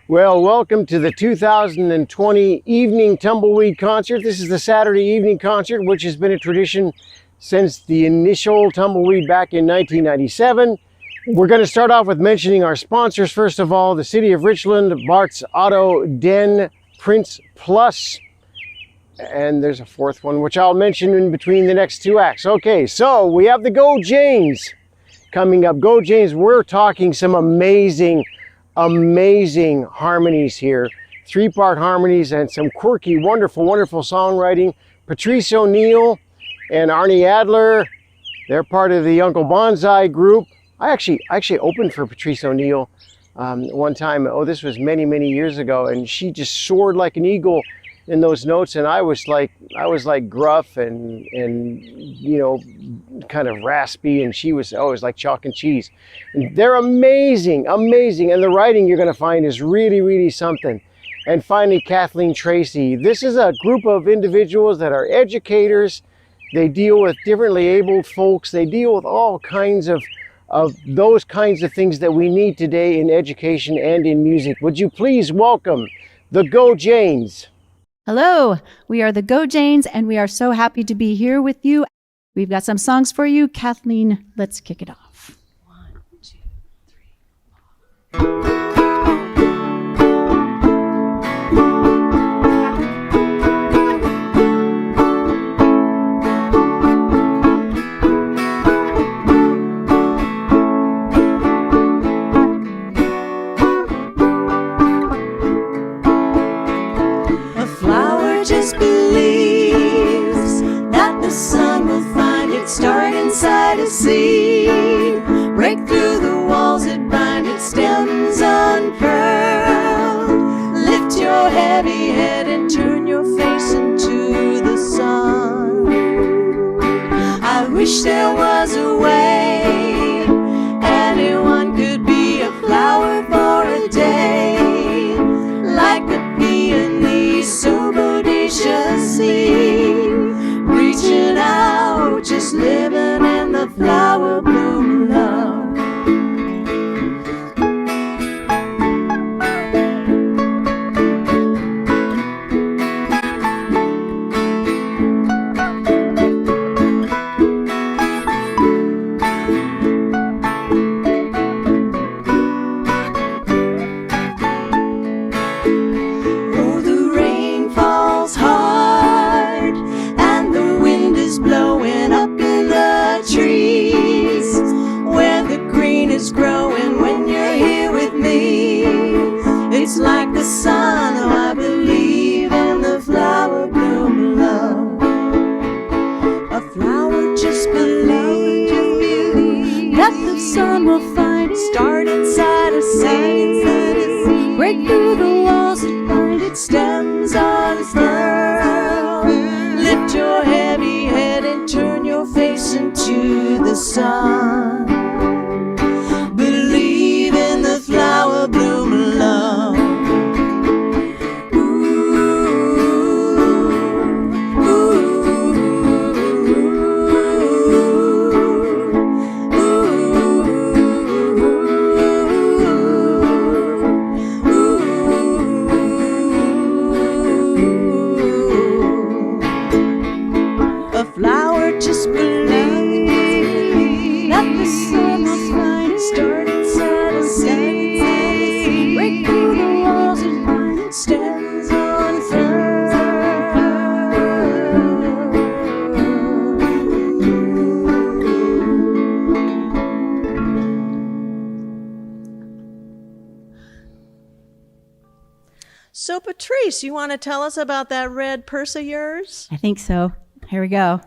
Well, welcome to the 2020 Evening Tumbleweed Concert. This is the Saturday evening concert, which has been a tradition since the initial Tumbleweed back in 1997. We're going to start off with mentioning our sponsors. First of all, the City of Richland, Bart's Auto Den, Prince Plus, and there's a fourth one, which I'll mention in between the next two acts. Okay, so we have the Go Janes coming up. Go Janes, we're talking some amazing harmonies here. 3-part harmonies and some quirky, wonderful songwriting. Patrice O'Neill and Arnie Adler, they're part of the Uncle Bonsai group. I actually opened for Patrice O'Neill one time. Oh, this was many years ago, and she just soared like an eagle in those notes, and I was like gruff and you know, kind of raspy, and she was always like chalk and cheese. And they're amazing, and the writing you're going to find is really something. And finally, Kathleen Tracy. This is a group of individuals that are educators. They deal with differently abled folks. They deal with all kinds of those kinds of things that we need today in education and in music. Would you please welcome the Go Janes? Hello, we are the Go Janes, and we are so happy to be here with you. We've got some songs for you. Kathleen, let's kick it off. 1, 2, 3, 4. Inside a seed, break through the walls that bind its stems unfurled. Lift your heavy head and turn your face into the sun. I wish there was a way anyone could be a flower for a day, like a peony so bodaciously reaching out, just living in the flower bloom love. Oh, the rain falls hard and the wind is blowing up in the trees where the green is growing when you're here with me. It's like the sun, oh, I believe in the flower bloom love. A flower just believes that the sun will find its start inside a seed, break through the walls that bind its stems unfurled. Lift your heavy head and turn your face into the sun. Believe in the flower bloom love. A flower just believes that the sun will find its start inside a seed, break through the walls and find its stems unfurled. So, Patrice, you want to tell us about that red purse of yours? I think so. Here we go.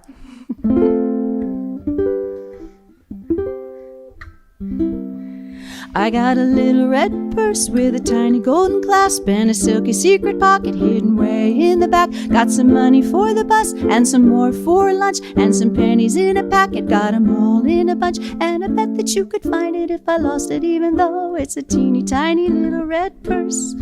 I got a little red purse with a tiny golden clasp and a silky secret pocket hidden way in the back. Got some money for the bus and some more for lunch and some pennies in a packet. Got 'em all in a bunch, and I bet that you could find it if I lost it, even though it's a teeny tiny little red purse.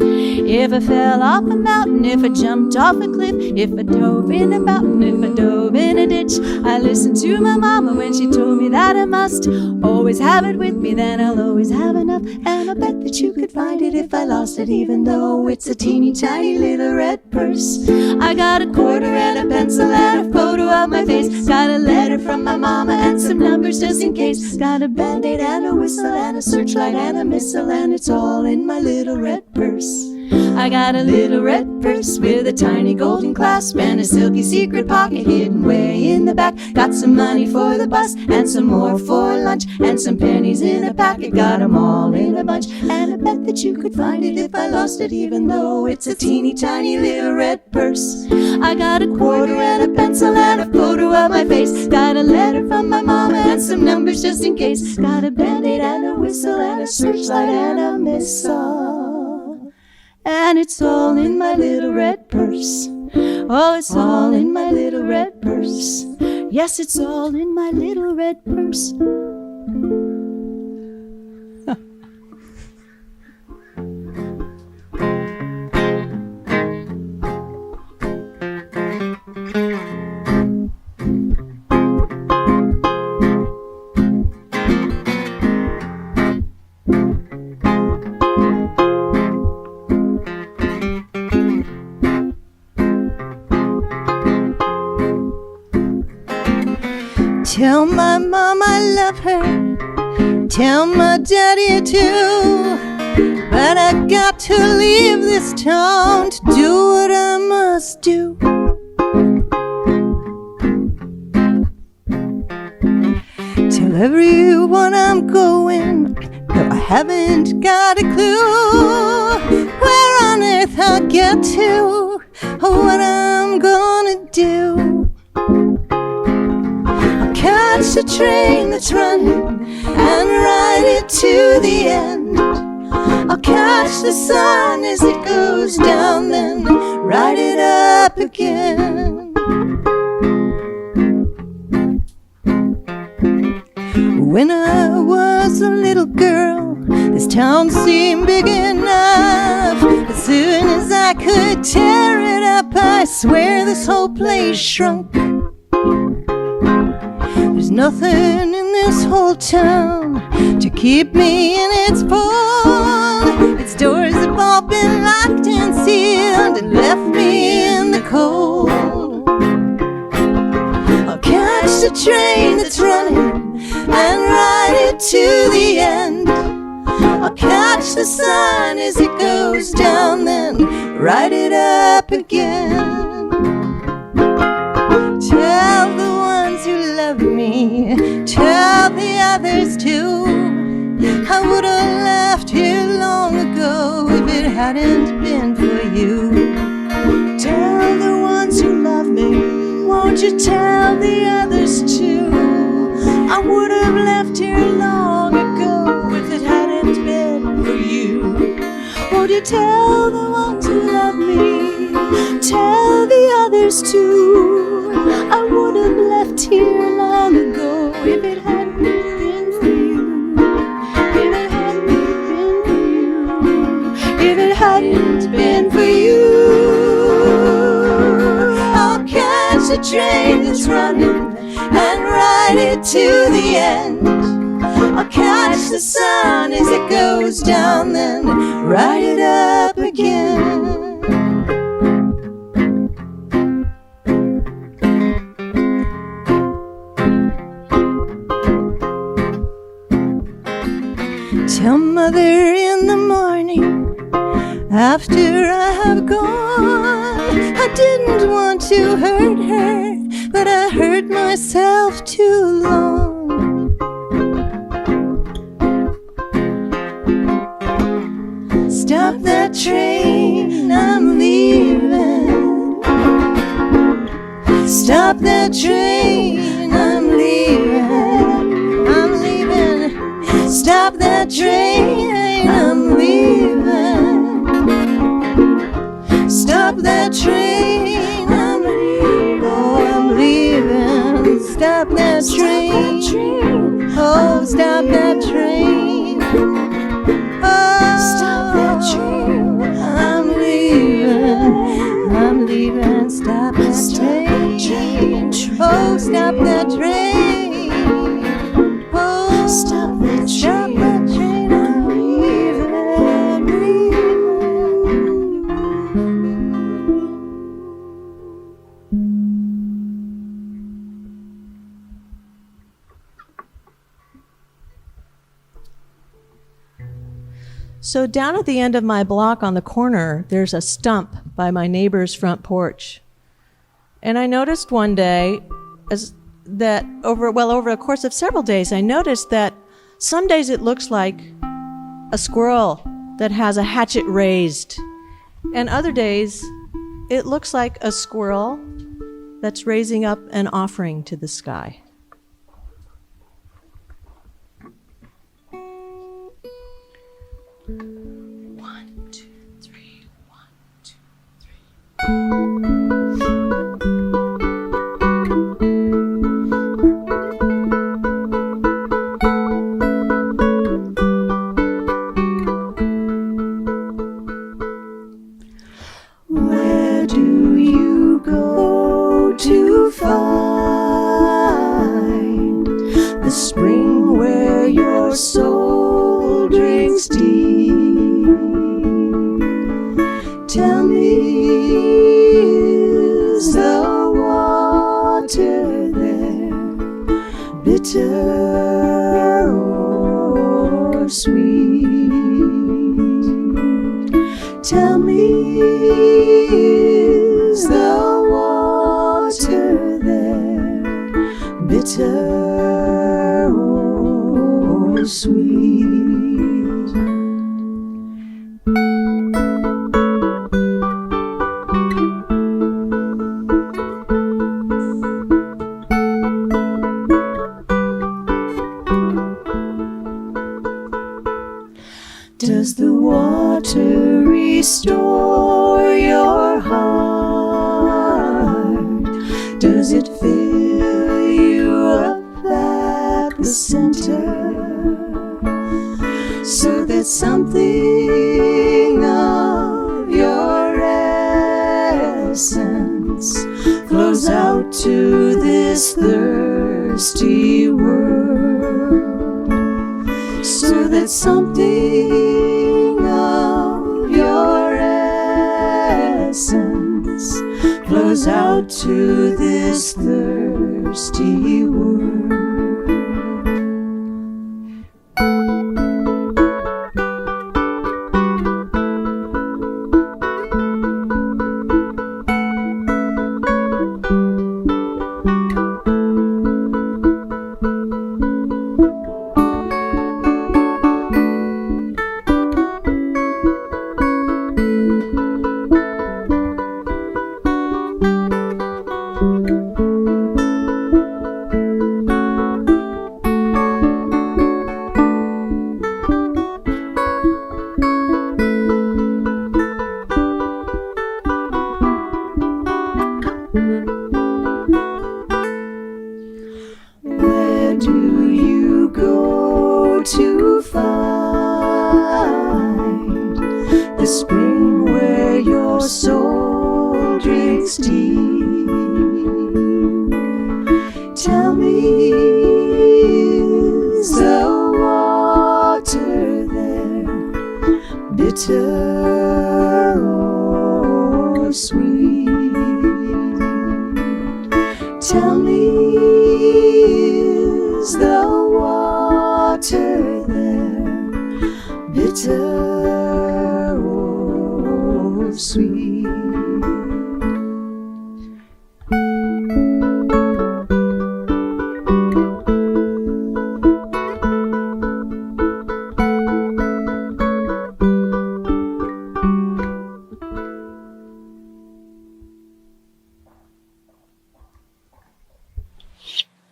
If I fell off a mountain, if I jumped off a cliff, if I dove in a mountain, if I dove in a ditch, I listened to my mama when she told me that I must always have it with me, then I'll always have enough. And I bet that you could find it if I lost it, even though it's a teeny tiny little red purse. I got a quarter and a pencil and a photo of my face, got a letter from my mama and some numbers just in case, got a band-aid and a whistle and a searchlight and a missile, and it's all in my little red purse. I got a little red purse with a tiny golden clasp and a silky secret pocket hidden way in the back. Got some money for the bus and some more for lunch and some pennies in a packet, got 'em all in a bunch. And I bet that you could find it if I lost it, even though it's a teeny tiny little red purse. I got a quarter and a pencil and a photo of my face, got a letter from my mama and some numbers just in case, got a band-aid and a whistle and a searchlight and a missile. And it's all in my little red purse. Oh, it's all in my little red purse. Yes, it's all in my little red purse. Tell my mom I love her, tell my daddy too, but I got to leave this town to do what I must do. Tell everyone I'm going, though I haven't got a clue where on earth I'll get to, or what I'm gonna do. Catch the train that's running and ride it to the end. I'll catch the sun as it goes down, then ride it up again. When I was a little girl, this town seemed big enough. As soon as I could tear it up, I swear this whole place shrunk. There's nothing in this whole town to keep me in its fold. Its doors have all been locked and sealed and left me in the cold. I'll catch the train that's running and ride it to the end. I'll catch the sun as it goes down, then ride it up again. Tell the ones who love me, tell the others too, I would have left here long ago if it hadn't been for you. Tell the ones who love me, won't you tell the others too? I would have left here long ago if it hadn't been for you. Won't you tell the ones who love me, tell the others too? I would have left here long ago if it hadn't been for you. If it hadn't been for you. If it hadn't been for you. I'll catch the train that's running and ride it to the end. I'll catch the sun as it goes down, then ride it up again. Tell mother in the morning after I have gone, I didn't want to hurt her, but I hurt myself too long. Stop that train, I'm leaving. Stop that train, I'm leaving. I'm leaving. Stop that train, I'm leaving. Stop that train, I'm leaving. Oh, I'm leaving. Stop that train. Oh, stop that train. Oh, stop that train. I'm leaving. stop that train. Oh, stop that train. Oh, stop that train. I'm leaving. So down at the end of my block on the corner, there's a stump by my neighbor's front porch. And I noticed one day over the course of several days, I noticed that some days it looks like a squirrel that has a hatchet raised. And other days it looks like a squirrel that's raising up an offering to the sky. One, two, three, 1, 2, 3. Where do you go to find the spring where your soul drinks deep? Tell me, is the water there bitter or sweet? Tell me, is the water there bitter or sweet? Does the water restore your heart? Does it fill you up at the center so that something of your essence flows out to this thirsty world? So that something of your essence flows out to this thirsty world.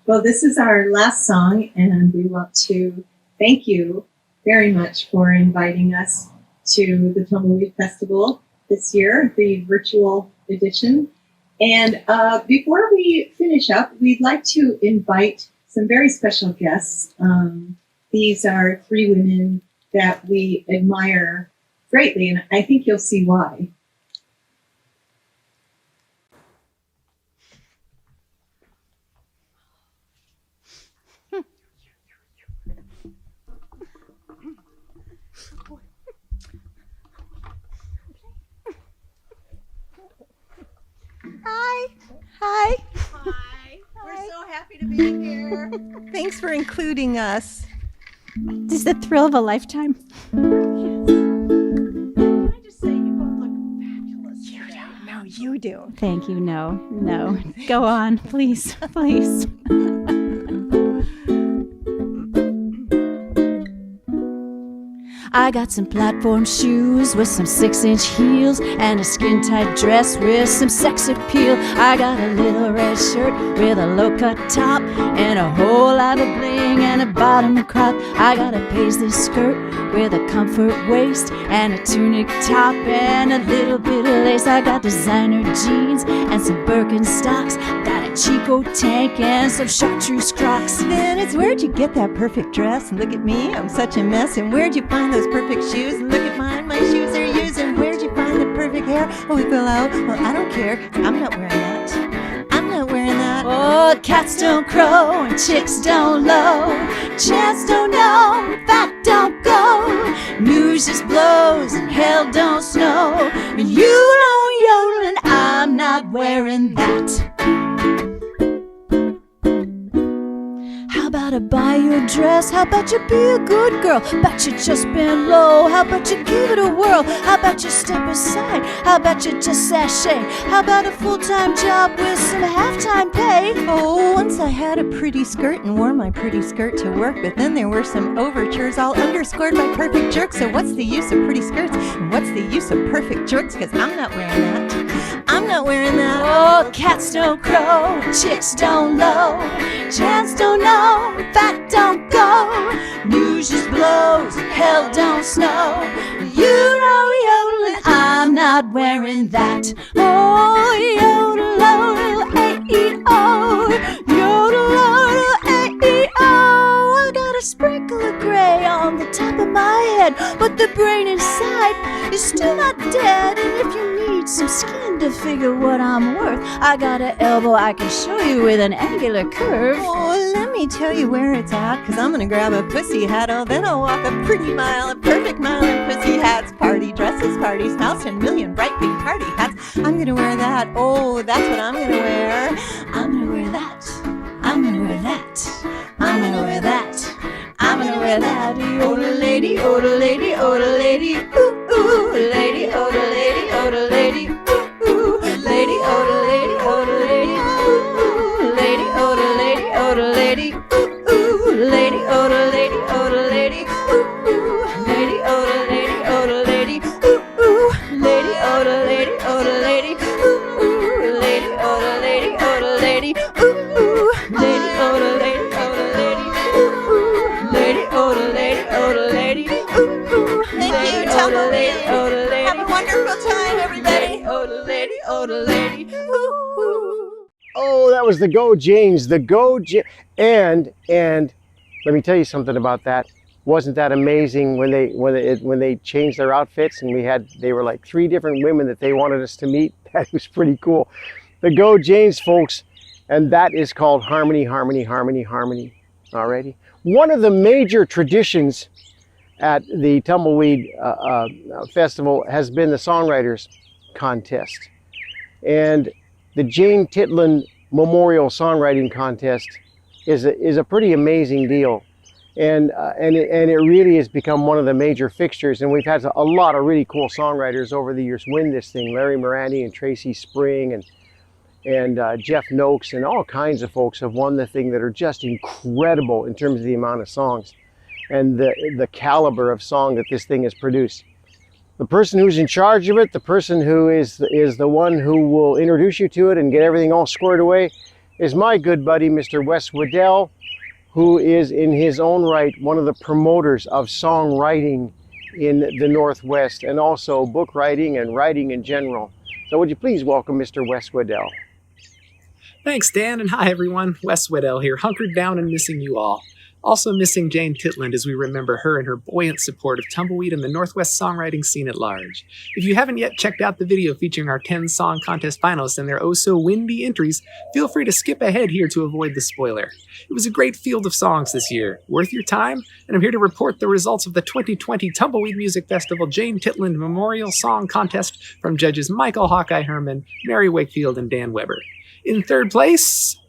Well, this is our last song, and we want to thank you very much for inviting us to the Tumbleweed Festival this year, the virtual edition. And before we finish up, we'd like to invite some very special guests. These are 3 women that we admire greatly, and I think you'll see why. happy to be here. Thanks for including us. It's the thrill of a lifetime. Can I just say you both look fabulous? You today. do. No, you do. Thank you. No. Go on, please. I got some platform shoes with some 6-inch heels and a skin-tight dress with some sex appeal. I got a little red shirt with a low-cut top and a whole lot of bling and a bottom crop. I got a paisley skirt with a comfort waist and a tunic top and a little bit of lace. I got designer jeans and some Birkenstocks. Got a Chico tank and some chartreuse Crocs. Then it's where'd you get that perfect dress? And look at me, I'm such a mess. And where'd you find those perfect shoes? And look at mine, my shoes are used. And where'd you find the perfect hair? Oh, it fell out. Well, I don't care. I'm not wearing that. I'm not wearing that. Oh, cats don't crow and chicks don't low. Chance don't know, fact don't go. News just blows and hell don't snow. And you don't yodel and I'm not wearing that. How about I buy you a dress? How about you be a good girl? Bet you just been low. How about you give it a whirl? How about you step aside? How about you just sashay? How about a full-time job with some half-time pay? Oh, once I had a pretty skirt and wore my pretty skirt to work, but then there were some overtures all underscored by perfect jerks. So what's the use of pretty skirts? And what's the use of perfect jerks? Cause I'm not wearing that. I'm not wearing that. Oh, cats don't crow, chicks don't low. Chance don't know, fact don't go. News just blows, hell don't snow. You don't yodel and I'm not wearing that. Oh, yodel, yodel, A-E-O. Yodel, yodel, A-E-O. I got a sprinkle of gray on the top of my head, but the brain inside is still not dead. And if you need some skin to figure what I'm worth, I got an elbow I can show you with an angular curve. Oh, let me tell you where it's at, cause I'm gonna grab a pussy hat. Oh, then I'll walk a pretty mile, a perfect mile in pussy hats. Party dresses, party smells, 10 million bright pink party hats. I'm gonna wear that. Oh, that's what I'm gonna wear. I'm gonna wear that. I'm gonna wear that. I'm gonna wear that. I'm gonna wear that. Odor lady, odor lady, odor lady. Ooh, ooh, lady, odor lady, odor lady. Ooh, ooh, lady, odor lady, odor lady. Ooh, ooh, lady, odor lady, odor lady. Ooh, ooh, lady, odor lady, odor lady. Ooh, ooh, lady, odor lady, odor lady. Ooh, ooh, lady, odor lady, odor lady. Ooh, ooh, lady, odor lady, odor lady. Ooh, ooh, lady, odor lady, odor lady. Ooh, ooh, lady, odor lady, odor lady. Ooh, ooh, Thank you, Tumbleweed. Have a wonderful time, everybody. odor lady, odor lady. Ooh, ooh. Oh, that was the Go Janes, and let me tell you something about that. Wasn't that amazing when they changed their outfits and they were like 3 different women that they wanted us to meet? That was pretty cool. The Go Janes, folks, and that is called Harmony, Harmony, Harmony, Harmony. Alrighty. One of the major traditions at the Tumbleweed Festival has been the Songwriters Contest. And the Jane Titland Memorial Songwriting Contest is a pretty amazing deal. And it really has become one of the major fixtures. And we've had a lot of really cool songwriters over the years win this thing. Larry Morandi and Tracy Spring and Jeff Noakes and all kinds of folks have won the thing that are just incredible in terms of the amount of songs and the caliber of song that this thing has produced. The person who's in charge of it, the person who is the one who will introduce you to it and get everything all squared away, is my good buddy, Mr. Wes Waddell, who is in his own right one of the promoters of songwriting in the Northwest and also book writing and writing in general. So would you please welcome Mr. Wes Waddell. Thanks, Dan, and hi, everyone. Wes Waddell here, hunkered down and missing you all. Also missing Jane Titland as we remember her and her buoyant support of Tumbleweed and the Northwest songwriting scene at large. If you haven't yet checked out the video featuring our 10-song contest finalists and their oh-so-windy entries, feel free to skip ahead here to avoid the spoiler. It was a great field of songs this year, worth your time, and I'm here to report the results of the 2020 Tumbleweed Music Festival Jane Titland Memorial Song Contest from judges Michael Hawkeye Herman, Mary Wakefield, and Dan Weber. In third place,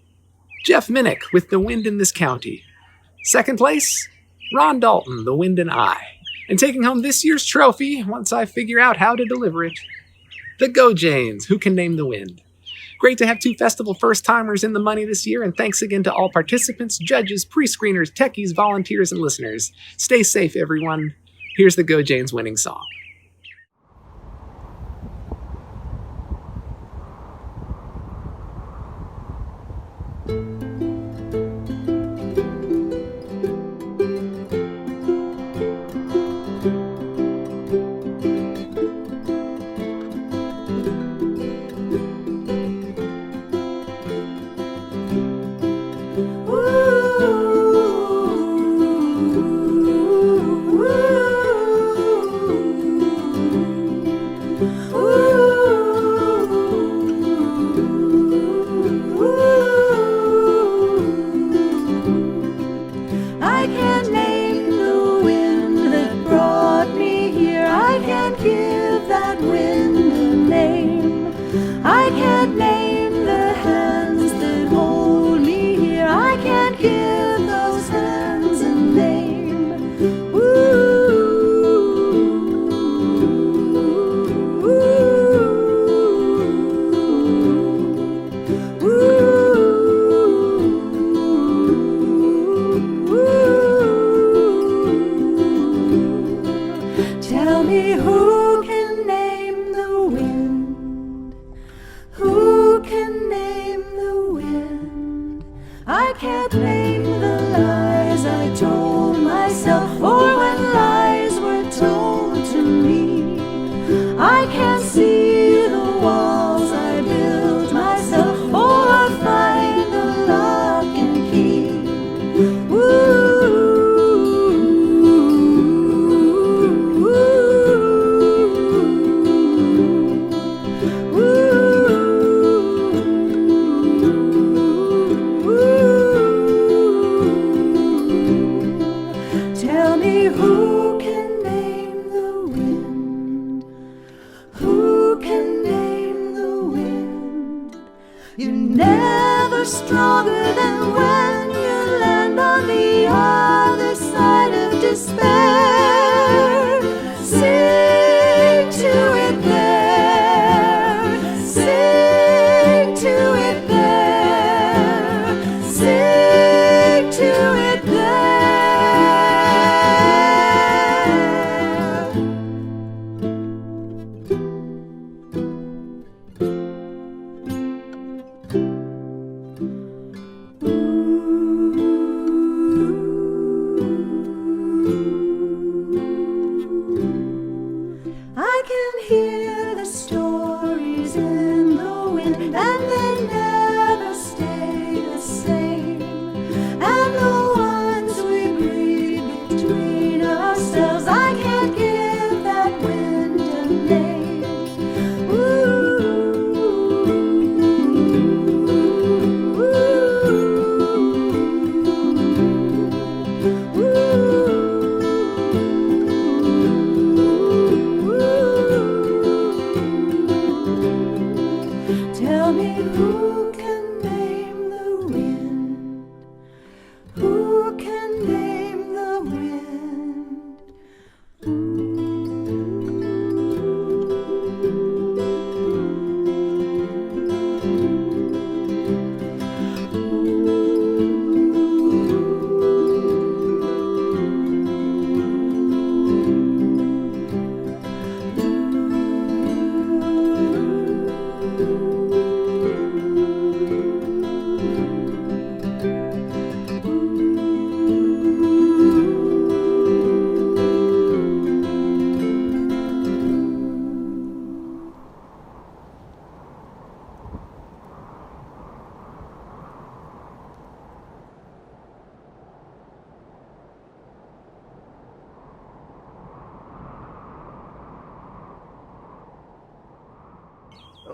Jeff Minnick with The Wind in This County. Second place, Ron Dalton, The Wind and I. And taking home this year's trophy, once I figure out how to deliver it, the Go Janes, Who Can Name the Wind. Great to have 2 festival first-timers in the money this year, and thanks again to all participants, judges, pre-screeners, techies, volunteers, and listeners. Stay safe, everyone. Here's the Go Janes winning song.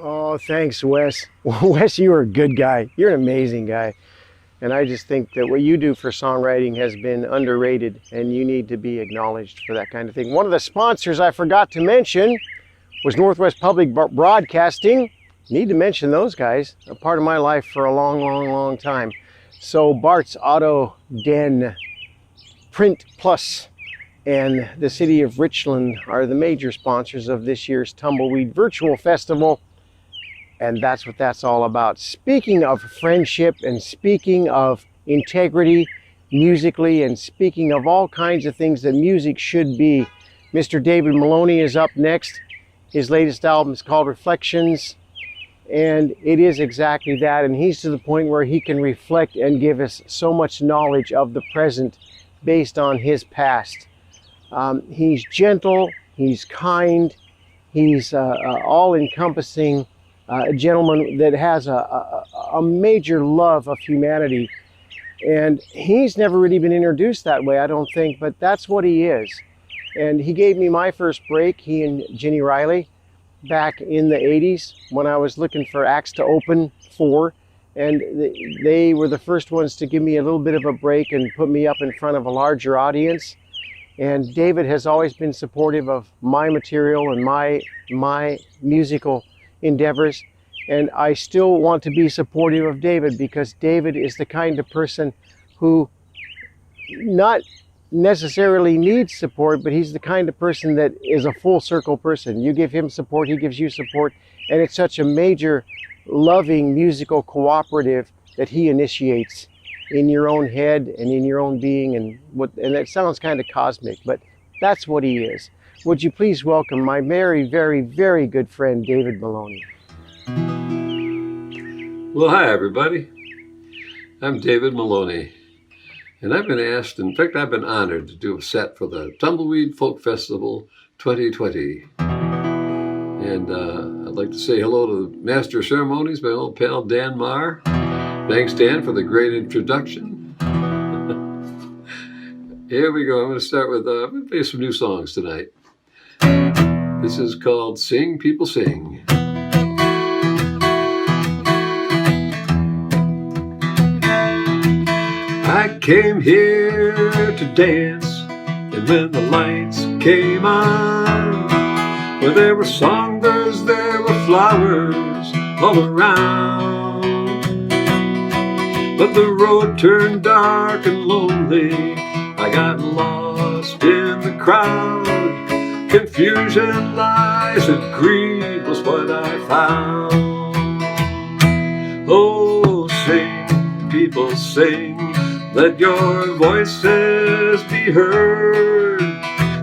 Oh, thanks, Wes. Wes, you're a good guy. You're an amazing guy. And I just think that what you do for songwriting has been underrated, and you need to be acknowledged for that kind of thing. One of the sponsors I forgot to mention was Northwest Public Broadcasting. Need to mention those guys, a part of my life for a long, long, long time. So Bart's Auto Den, Print Plus, and the city of Richland are the major sponsors of this year's Tumbleweed Virtual Festival. And that's what that's all about. Speaking of friendship and speaking of integrity musically and speaking of all kinds of things that music should be, Mr. David Maloney is up next. His latest album is called Reflections, and it is exactly that. And he's to the point where he can reflect and give us so much knowledge of the present based on his past. He's gentle, he's kind, he's all-encompassing gentleman that has a major love of humanity. And he's never really been introduced that way, I don't think, but that's what he is. And he gave me my first break, he and Ginny Riley, back in the 80s when I was looking for acts to open for. And they were the first ones to give me a little bit of a break and put me up in front of a larger audience. And David has always been supportive of my material and my musical endeavors. And I still want to be supportive of David, because David is the kind of person who not necessarily needs support, but he's the kind of person that is a full circle person. You give him support, he gives you support, and it's such a major loving musical cooperative that he initiates in your own head and in your own being, and that sounds kind of cosmic, but that's what he is. Would you please welcome my very, very, very good friend, David Maloney. Well, hi everybody. I'm David Maloney, and I've been asked, in fact I've been honored to do a set for the Tumbleweed Folk Festival 2020. And I'd like to say hello to the Master of Ceremonies, my old pal Dan Maher. Thanks, Dan, for the great introduction. Here we go. I'm going to start with, I'm going to play some new songs tonight. This is called Sing People Sing. I came here to dance, and when the lights came on, where there were songbirds, there were flowers all around. But the road turned dark and lonely, I got lost in the crowd. Confusion, lies, and greed was what I found. Oh, sing, people sing, let your voices be heard.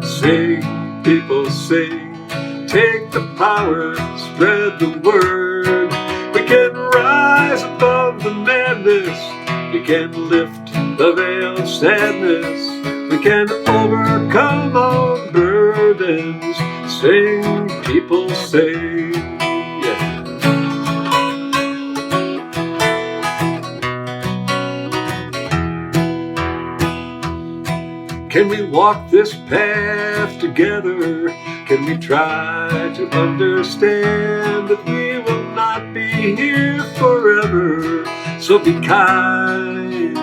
Sing, people sing, take the power, spread the word. We can rise above the madness, we can lift the veil of sadness, we can overcome our burdens. Sing, people sing. Yeah. Can we walk this path together? Can we try to understand that we will not be here forever? So be kind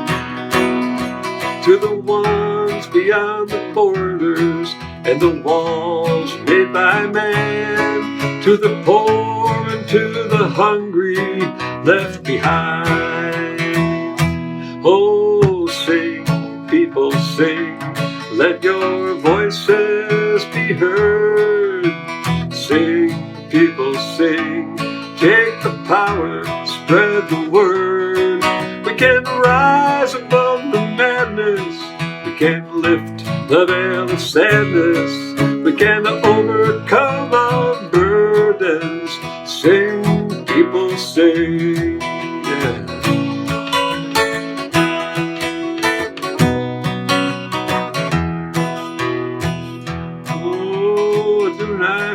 to the ones beyond the borders and the walls made by man, to the poor and to the hungry left behind. Oh, sing, people sing, let your voices be heard. Sing, people sing, take the power, spread the word. We can rise above the madness, we can lift the veil of sadness, we can overcome our burdens. Sing, people sing. Yeah.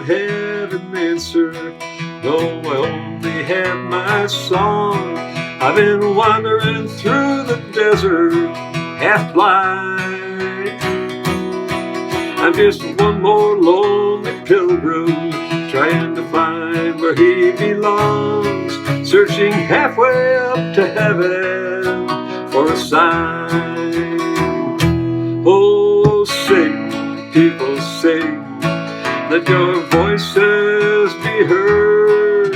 Have an answer, no, I only have my song. I've been wandering through the desert, half blind. I'm just one more lonely pilgrim, trying to find where he belongs, searching halfway up to heaven for a sign. Oh, sing, people sing, let your voices be heard.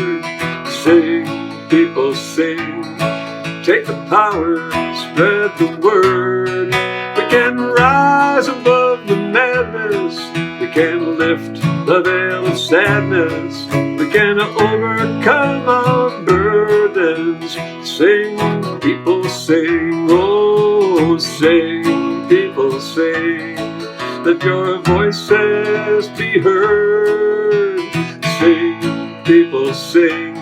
Sing, people sing, take the power, spread the word. We can rise above the madness. We can lift the veil of sadness. We can overcome our burdens. Sing, people sing, oh sing, people sing. Let your voices be heard. Sing, people sing.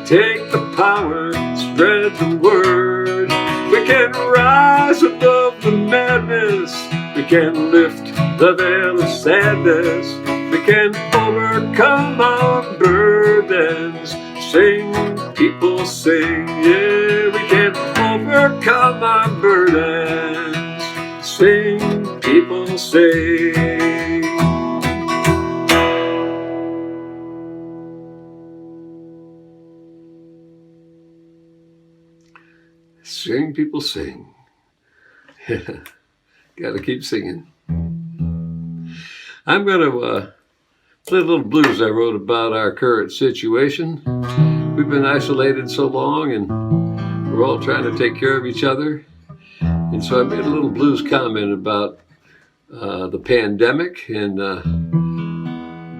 Take the power, spread the word. We can rise above the madness. We can lift the veil of sadness. We can overcome our burdens. Sing, people sing. Yeah, we can overcome our burdens. Sing, people sing. Sing, people sing. Gotta keep singing. I'm gonna play a little blues I wrote about our current situation. We've been isolated so long and we're all trying to take care of each other. And so I made a little blues comment about the pandemic, and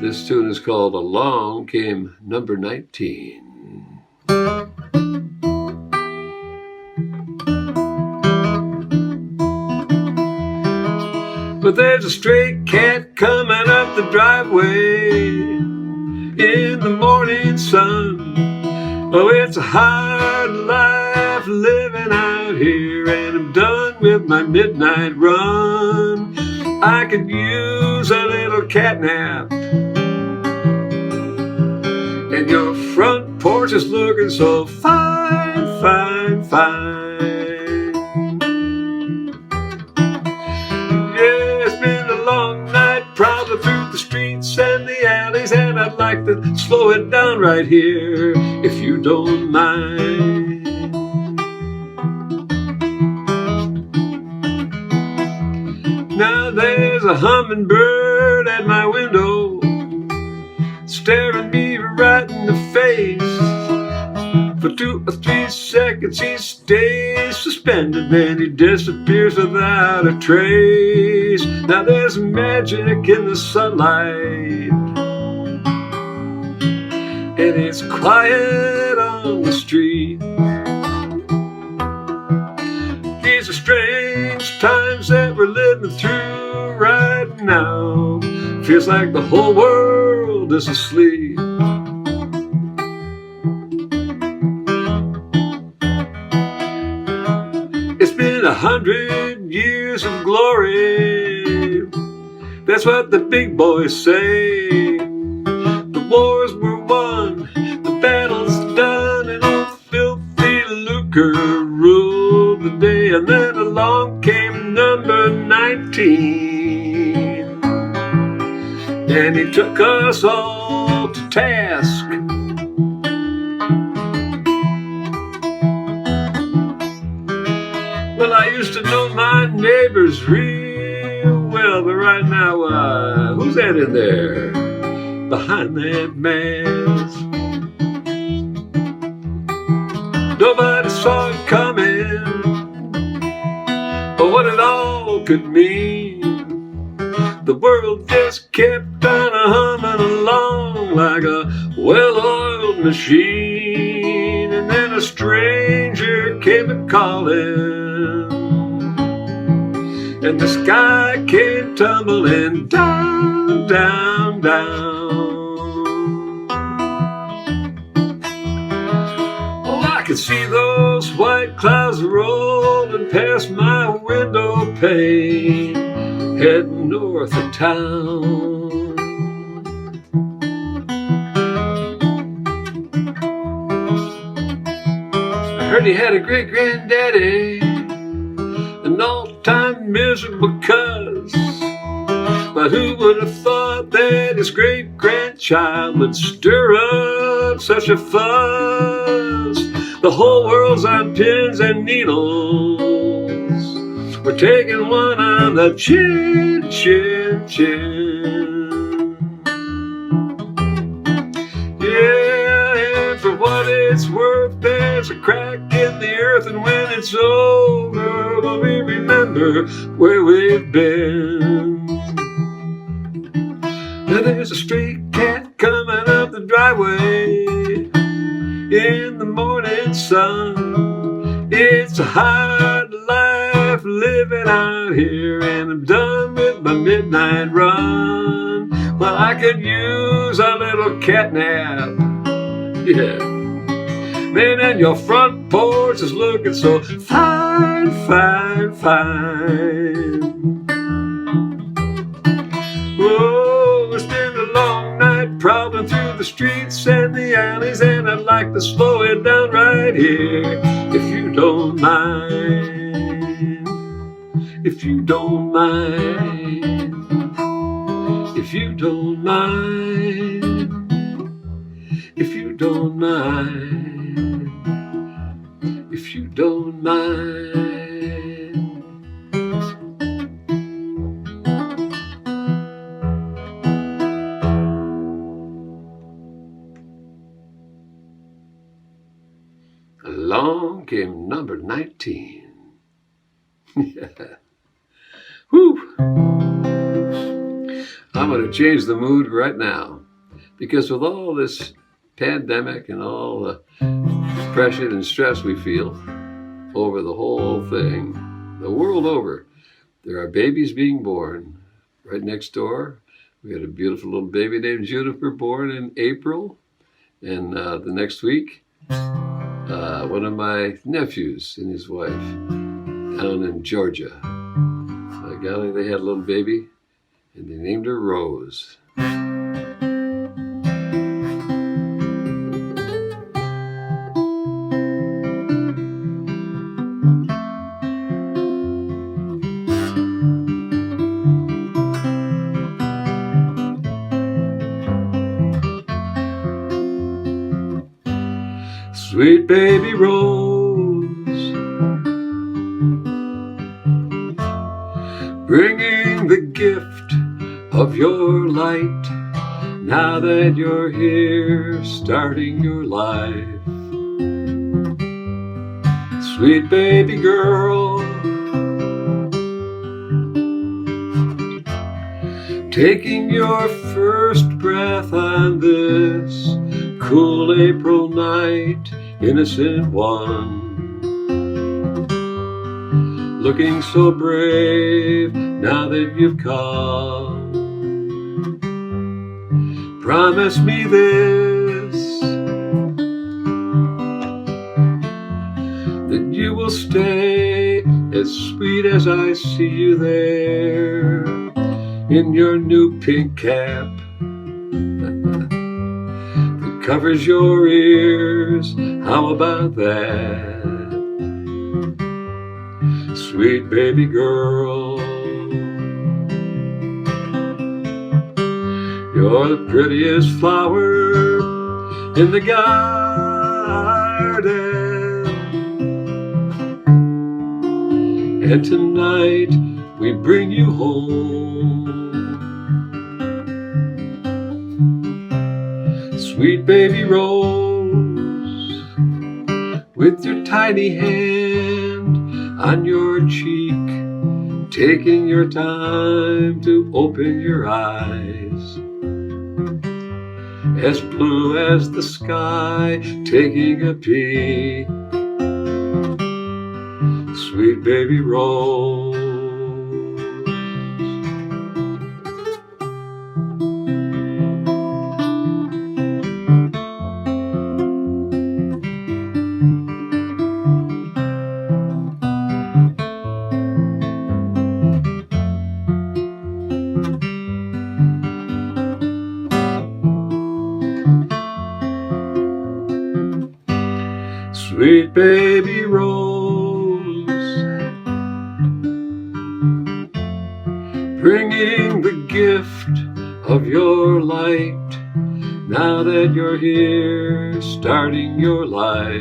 this tune is called Along Came Number 19. But there's a stray cat coming up the driveway in the morning sun. Oh, it's a hard life living out here, and I'm done with my midnight run. I could use a little catnap, and your front porch is looking so fine, fine, fine. Prowling through the streets and the alleys, and I'd like to slow it down right here, if you don't mind. Now there's a hummingbird at my window, staring me right in the face. For 2 or 3 seconds he stays suspended, then he disappears without a trace. Now there's magic in the sunlight, and it's quiet on the street. These are strange times that we're living through right now. Feels like the whole world is asleep. It's been 100 years of glory. That's what the big boys say. The wars were won, the battle's done, and old filthy lucre ruled the day. And then along came number 19, and he took us all to task. Well, I used to know my neighbors real well, but right now, who's that in there behind that mask? Nobody saw it coming, or what it all could mean. The world just kept on humming along like a well-oiled machine, and then a stranger came a-calling, and the sky came tumbling down, down, down. Oh, I could see those white clouds rolling past my window pane, heading north of town. I heard he had a great-granddaddy, an all-time miserable cuz. But who would have thought that his great-grandchild would stir up such a fuss? The whole world's on pins and needles. We're taking one on the chin, chin, chin. Yeah, and for what it's worth, there's a crack in the earth, and when it's over, will we remember where we've been. Now there's a stray cat coming up the driveway in the morning sun. It's a hard life living out here, and I'm done with my midnight run. Well, I could use a little catnap. Yeah. Man, and your front porch is looking so fine, fine, fine. Oh, it's been a long night prowling through the streets and the alleys, and I'd like to slow it down right here, if you don't mind. If you don't mind. If you don't mind. If you don't mind. If you don't mind. Along came number 19. Whew. I'm going to change the mood right now, because with all this pandemic and all the pressure and stress we feel over the whole thing, the world over, there are babies being born. Right next door, we had a beautiful little baby named Juniper born in April, and the next week, one of my nephews and his wife down in Georgia. By golly, they had a little baby, and they named her Rose. Sweet baby Rose, bringing the gift of your light, now that you're here starting your life. Sweet baby girl, taking your first breath on this cool April night, innocent one, looking so brave now that you've come. Promise me this, that you will stay as sweet as I see you there in your new pink cap that covers your ears. How about that? Sweet baby girl, you're the prettiest flower in the garden, and tonight we bring you home. Sweet baby Rose, with your tiny hand on your cheek, taking your time to open your eyes, as blue as the sky, taking a peek. Sweet baby Rose. Sweet baby Rose, bringing the gift of your light, now that you're here starting your life.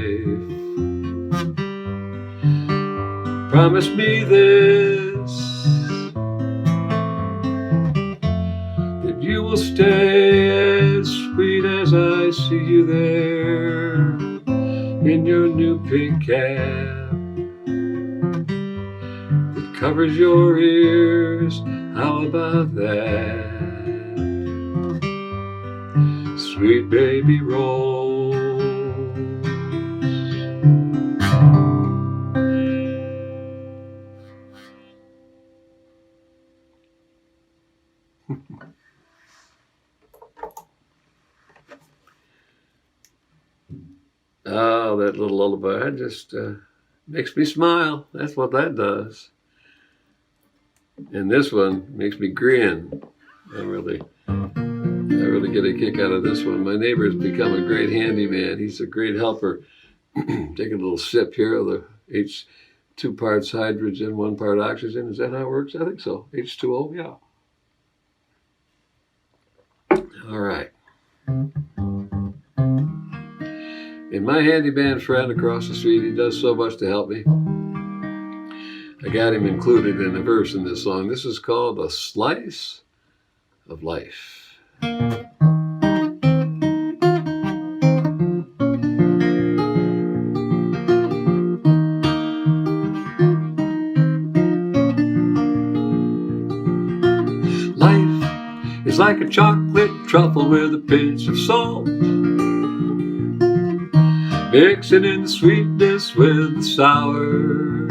Promise me this, that you will stay as sweet as I see you there in your new pink cap covers your ears. How about that? Sweet baby rose. Oh, that little lullaby just makes me smile. That's what that does. And this one makes me grin. I really get a kick out of this one. My neighbor has become a great handyman. He's a great helper. Take a little sip here of the 2 parts hydrogen, 1 part oxygen. Is that how it works? I think so. H2O, yeah. All right. And my handyman friend across the street, he does so much to help me. I got him included in a verse in this song. This is called A Slice of Life. Life is like a chocolate truffle with a pinch of salt, mixing in the sweetness with the sour.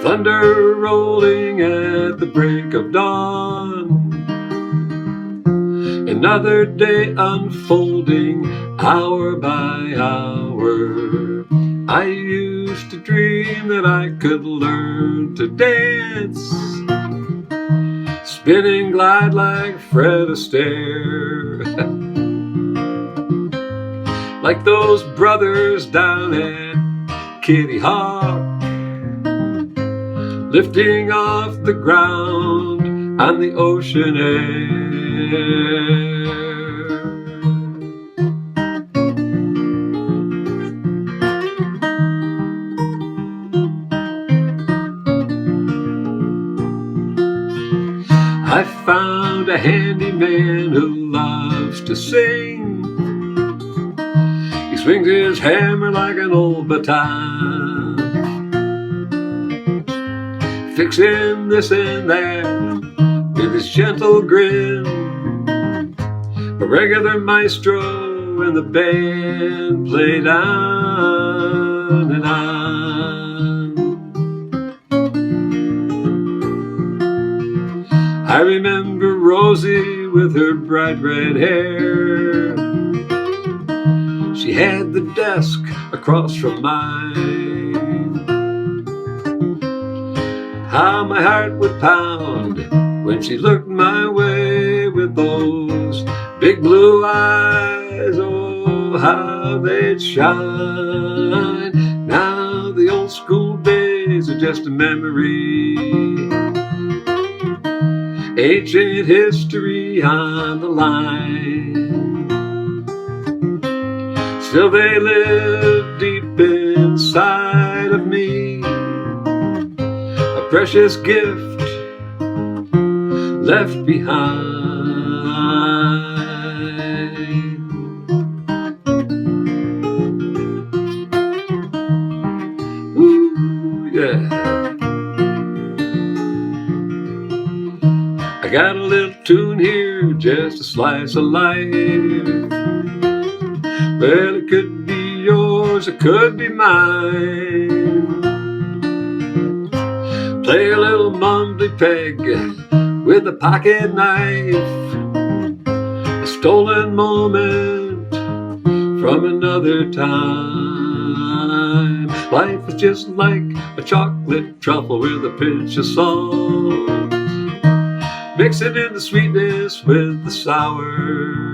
Thunder rolling at the break of dawn. Another day unfolding hour by hour. I used to dream that I could learn to dance, spinning glide like Fred Astaire. Like those brothers down at Kitty Hawk, lifting off the ground on the ocean air. I found a handyman who loves to sing. He swings his hammer like an old baton, fixing this and that with his gentle grin. A regular maestro and the band played on and on. I remember Rosie with her bright red hair. She had the desk across from mine. How my heart would pound when she looked my way with those big blue eyes. Oh, how they'd shine. Now the old school days are just a memory. Ancient history on the line. Still they live deep inside of me. A precious gift left behind. Ooh, yeah. I got a little tune here, just a slice of life. Well, it could be yours, it could be mine. Play a little mumbly peg with a pocket knife. A stolen moment from another time. Life is just like a chocolate truffle with a pinch of salt, mixing in the sweetness with the sour.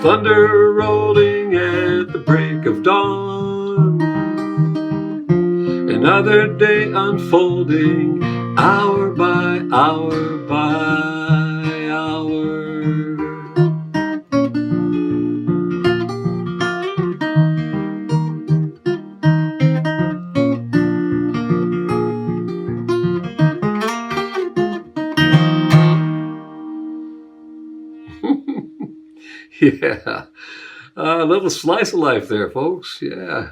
Thunder rolling at the break of dawn. Another day unfolding hour by hour by hour. Yeah, a little slice of life there, folks. Yeah.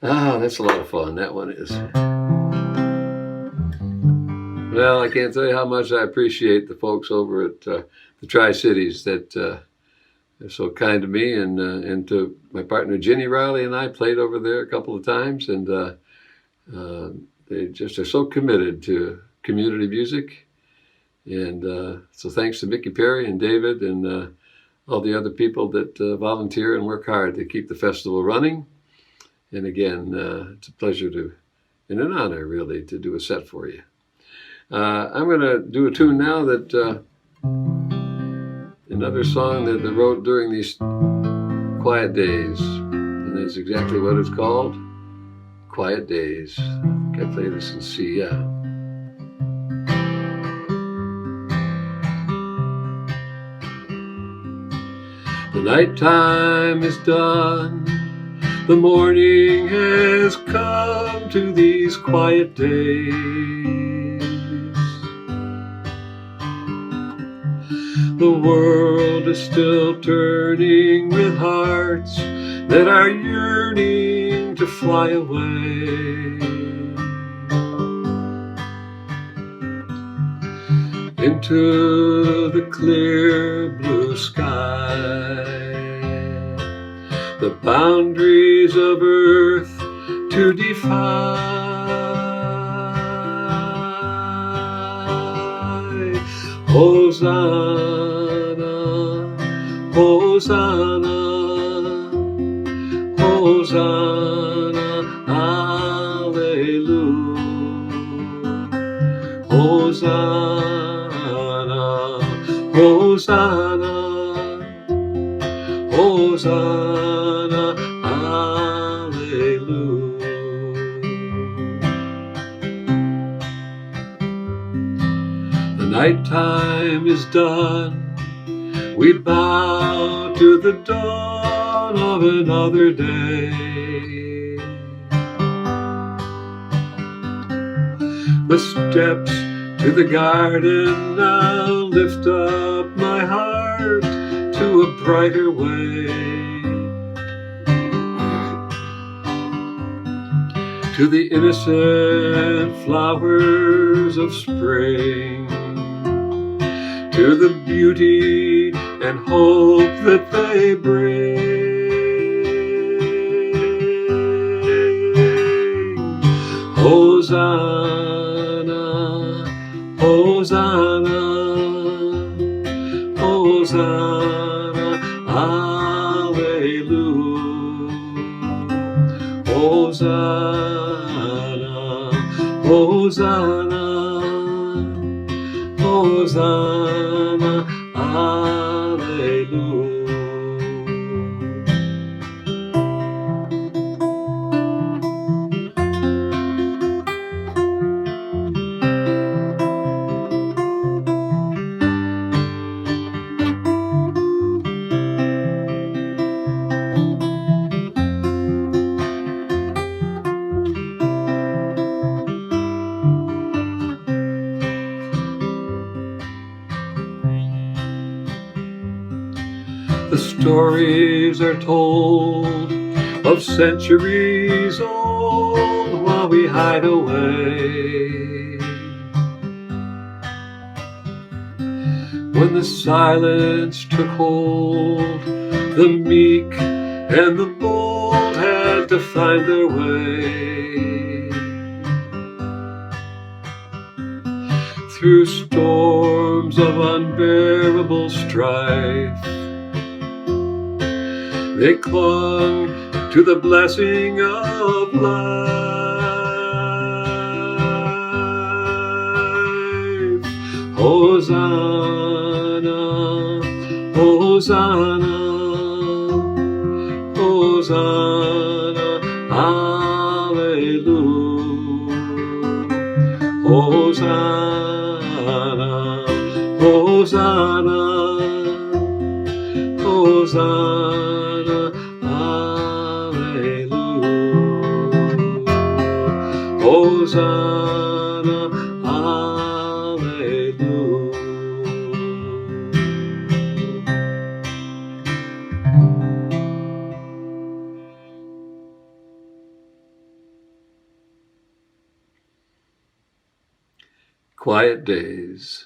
Ah, that's a lot of fun. That one is. Well, I can't tell you how much I appreciate the folks over at the Tri-Cities that are so kind to me, and to my partner Ginny Riley and I played over there a couple of times, and they just are so committed to community music. And so thanks to Mickey Perry and David and all the other people that volunteer and work hard to keep the festival running. And again, it's a pleasure and an honor really to do a set for you. I'm going to do a tune now that another song that I wrote during these quiet days, and that's exactly what it's called, Quiet Days. I think I play this in C, yeah. The nighttime is done, the morning has come to these quiet days. The world is still turning with hearts that are yearning to fly away into the clear blue sky, the boundaries of earth to defy. Hosanna, Hosanna, Hosanna, Alleluia. Hosanna, Hosanna, Hosanna, Alleluia. The nighttime is done, we bow to the dawn of another day. The steps to the garden now lift up my heart to a brighter way, to the innocent flowers of spring, to the beauty and hope that they bring. Hosanna, Hosanna, Hosanna, Alleluia. Hosanna, Hosanna, Hosanna, Alleluia. The stories are told of centuries old while we hide away. When the silence took hold, the meek and the bold had to find their way. Through storms of unbearable strife, they clung to the blessing of life. Hosanna, Hosanna, Hosanna, Alleluia. Hosanna, Hosanna, Hosanna, Alleluia. Hosanna, Alleluia. Quiet Days.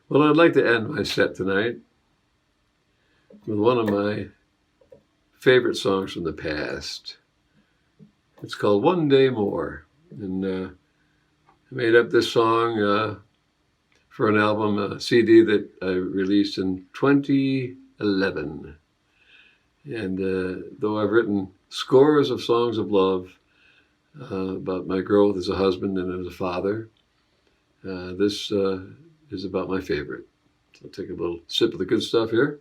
Well, I'd like to end my set tonight with one of my favorite songs from the past. It's called One Day More. And I made up this song for an album, a CD that I released in 2011. And though I've written scores of songs of love about my growth as a husband and as a father, this is about my favorite. So I'll take a little sip of the good stuff here.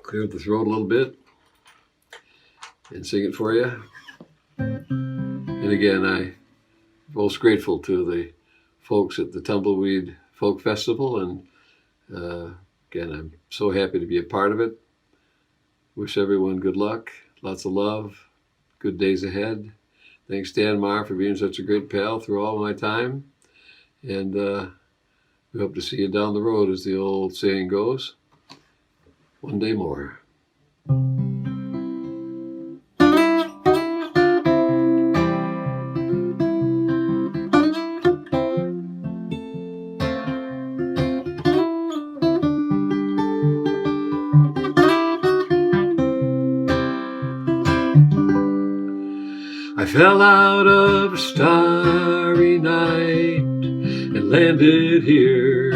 Clear the throat a little bit and sing it for you. And again, I'm most grateful to the folks at the Tumbleweed Folk Festival. And again, I'm so happy to be a part of it. Wish everyone good luck, lots of love, good days ahead. Thanks, Dan Maher, for being such a great pal through all my time. And we hope to see you down the road, as the old saying goes. One day more. I fell out of a starry night and landed here.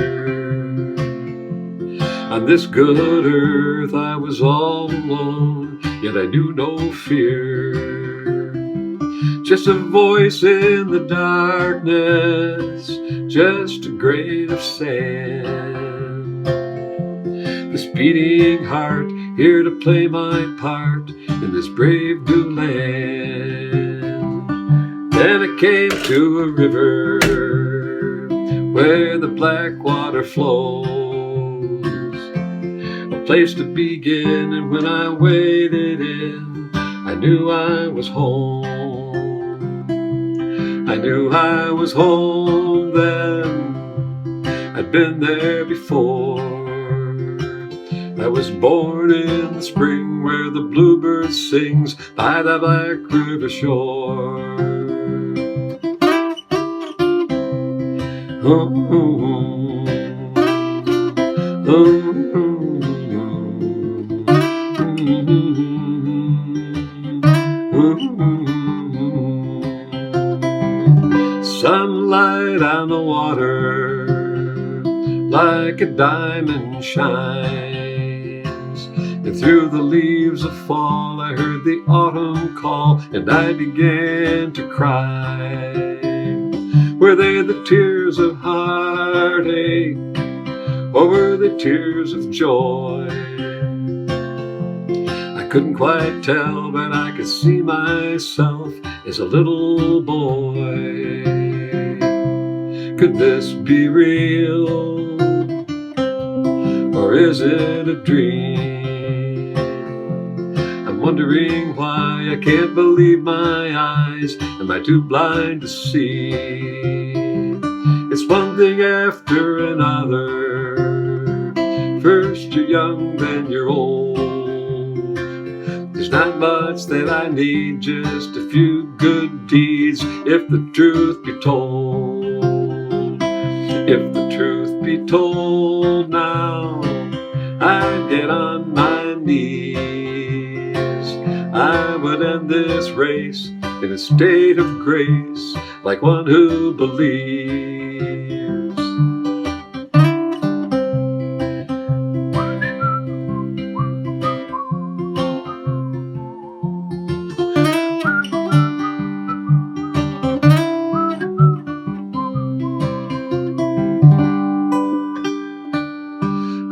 On this good earth I was all alone, yet I knew no fear. Just a voice in the darkness, just a grain of sand. This beating heart, here to play my part in this brave new land. Then I came to a river where the black water flows, a place to begin, and when I waded in, I knew I was home. I knew I was home then, I'd been there before. I was born in the spring where the bluebird sings by the black river shore. Oh, oh, oh, oh, oh. Sunlight on the water like a diamond shines, and through the leaves of fall I heard the autumn call, and I began to cry. Were they the tears of heartache, or were they tears of joy? I couldn't quite tell, but I could see myself as a little boy. Could this be real, or is it a dream? I'm wondering why I can't believe my eyes. Am I too blind to see? It's one thing after another. First you're young, then you're old. There's not much that I need, just a few good deeds, if the truth be told. If the truth be told now, I'd get on my knees. I would end this race in a state of grace, like one who believes.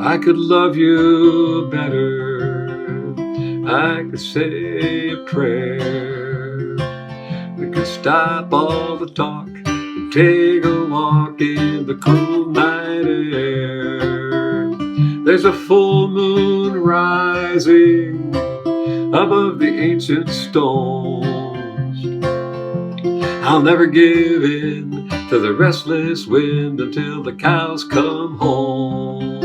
I could love you better, I could say a prayer. We could stop all the talk and take a walk in the cool night air. There's a full moon rising above the ancient stones. I'll never give in to the restless wind until the cows come home.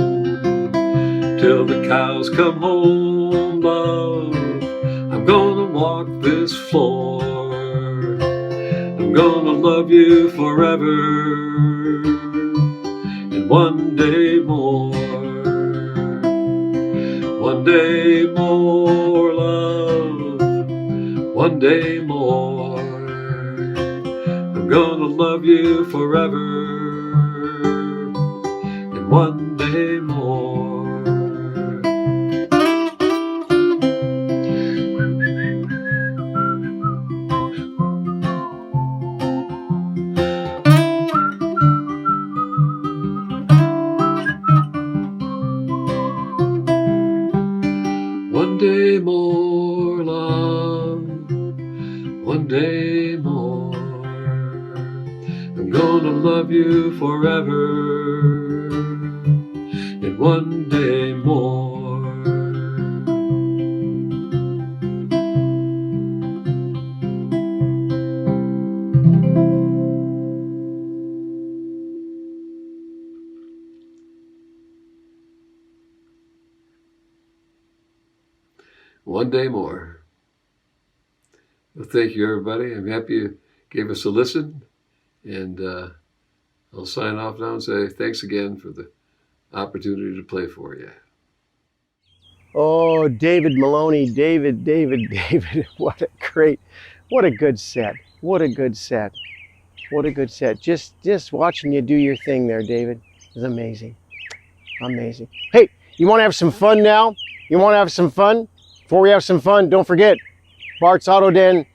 Till the cows come home, walk this floor. I'm gonna love you forever, and one day more. One day more, love, one day more. I'm gonna love you forever, and one day more. One day more, love, one day more. I'm gonna love you forever, and one day more. One day more. Well, thank you, everybody. I'm happy you gave us a listen. And I'll sign off now and say thanks again for the opportunity to play for you. Oh, David Maloney, David. What a good set. What a good set. What a good set. Just watching you do your thing there, David, is amazing. Amazing. Hey, you want to have some fun now? You want to have some fun? Before we have some fun, don't forget, Bart's Auto Den,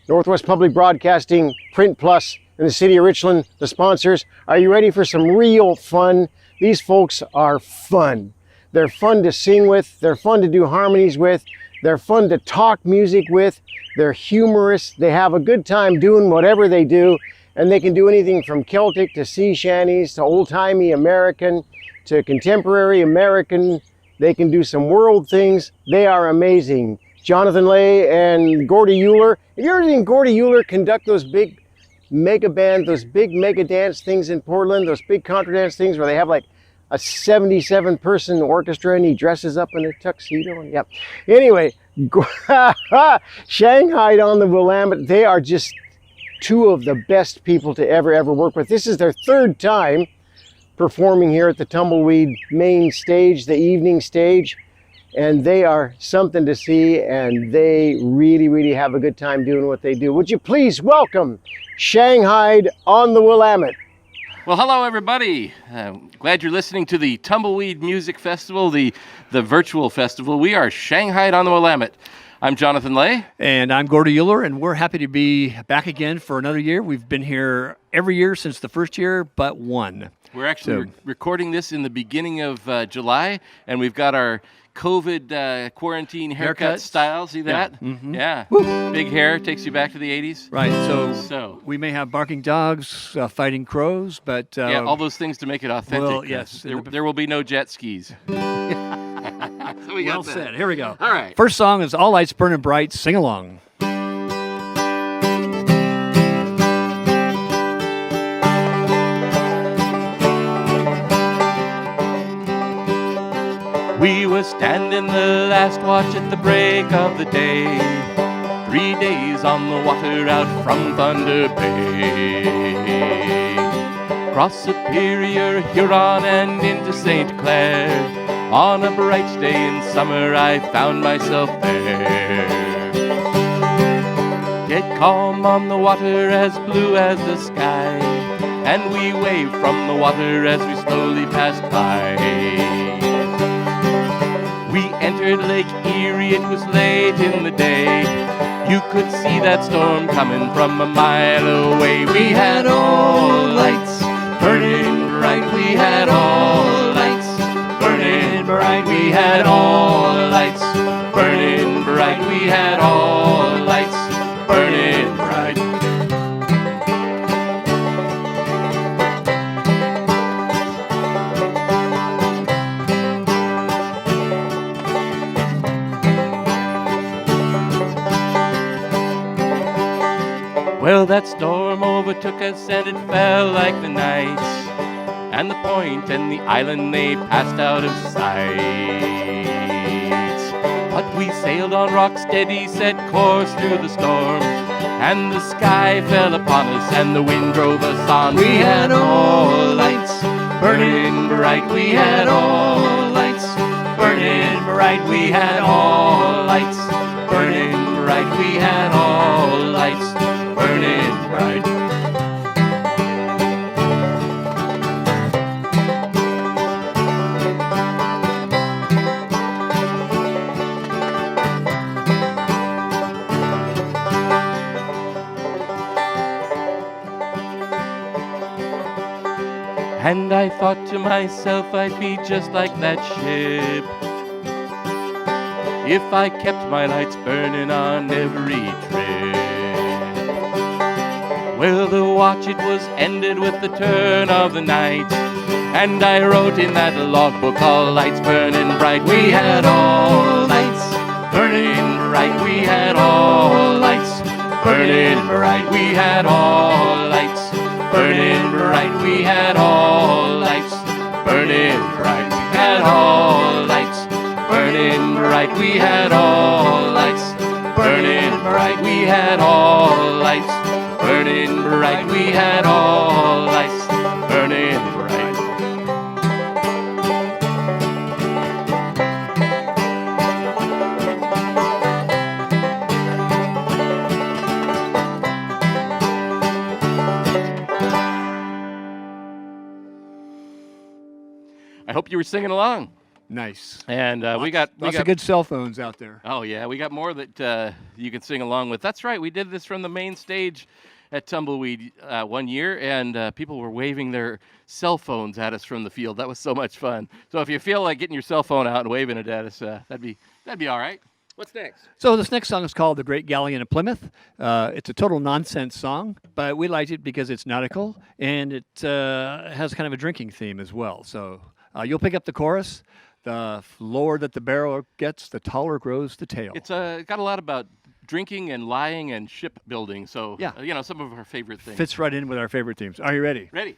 Northwest Public Broadcasting, Print Plus, in the city of Richland, the sponsors. Are you ready for some real fun? These folks are fun. They're fun to sing with. They're fun to do harmonies with. They're fun to talk music with. They're humorous. They have a good time doing whatever they do. And they can do anything from Celtic to sea shanties to old-timey American to contemporary American. They can do some world things. They are amazing. Jonathan Lay and Gordy Euler. Have you ever seen Gordy Euler conduct those big mega band, those big mega dance things in Portland, those big contra dance things where they have like a 77-person orchestra and he dresses up in a tuxedo? And, yeah. Anyway, Shanghaied on the Willamette, they are just two of the best people to ever work with. This is their third time performing here at the Tumbleweed main stage, the evening stage, and they are something to see, and they really have a good time doing what they do. Would you please welcome Shanghaied on the Willamette? Well, hello everybody. Glad you're listening to the Tumbleweed Music Festival, the virtual festival. We are Shanghaied on the Willamette. I'm Jonathan Lay. And I'm Gordy Euler, and we're happy to be back again for another year. We've been here every year since the first year but one. We're actually recording this in the beginning of July, and we've got our COVID quarantine haircut style. See that? Yeah. Mm-hmm. Yeah. Big hair takes you back to the 80s. Right. So we may have barking dogs, fighting crows, but... yeah, all those things to make it authentic. Well, yes. There will be no jet skis. So well said. Here we go. All right. First song is All Lights Burning Bright. Sing along. We were standing the last watch at the break of the day, 3 days on the water out from Thunder Bay. Cross Superior, Huron, and into St. Clair. On a bright day in summer I found myself there. Dead calm on the water, as blue as the sky, and we waved from the water as we slowly passed by. We entered Lake Erie, it was late in the day. You could see that storm coming from a mile away. We had all lights burning bright, we had all lights burning bright, we had all lights burning bright, we had all lights burning bright. Well, that storm overtook us and it fell like the night, and the point and the island, they passed out of sight. But We sailed on rock steady, set course through the storm, and the sky fell upon us and the wind drove us on. We had all lights burning bright, we had all lights burning bright, we had all lights burning bright, we had all lights burning bright. And I thought to myself I'd be just like that ship if I kept my lights burning on every trip. Well, the watch it was ended with the turn of the night, and I wrote in that logbook, all lights burning bright. We had all lights burning bright, we had all lights burning bright, we had all lights burning bright, we had all lights burning bright, we had all lights burning bright, we had all lights burning bright, we had all lights burning bright, we had all lights burning bright. I hope you were singing along. Nice. And we got lots of good cell phones out there. Oh yeah, we got more that you can sing along with. That's right. We did this from the main stage at Tumbleweed one year, and people were waving their cell phones at us from the field. That was so much fun. So if you feel like getting your cell phone out and waving it at us, that'd be all right. What's next? So this next song is called "The Great Galleon of Plymouth." It's a total nonsense song, but we liked it because it's nautical and it has kind of a drinking theme as well. So you'll pick up the chorus. The lower that the barrel gets, the taller grows the tail. It's got a lot about drinking and lying and shipbuilding. So, yeah. Some of our favorite things. Fits right in with our favorite themes. Are you ready? Ready.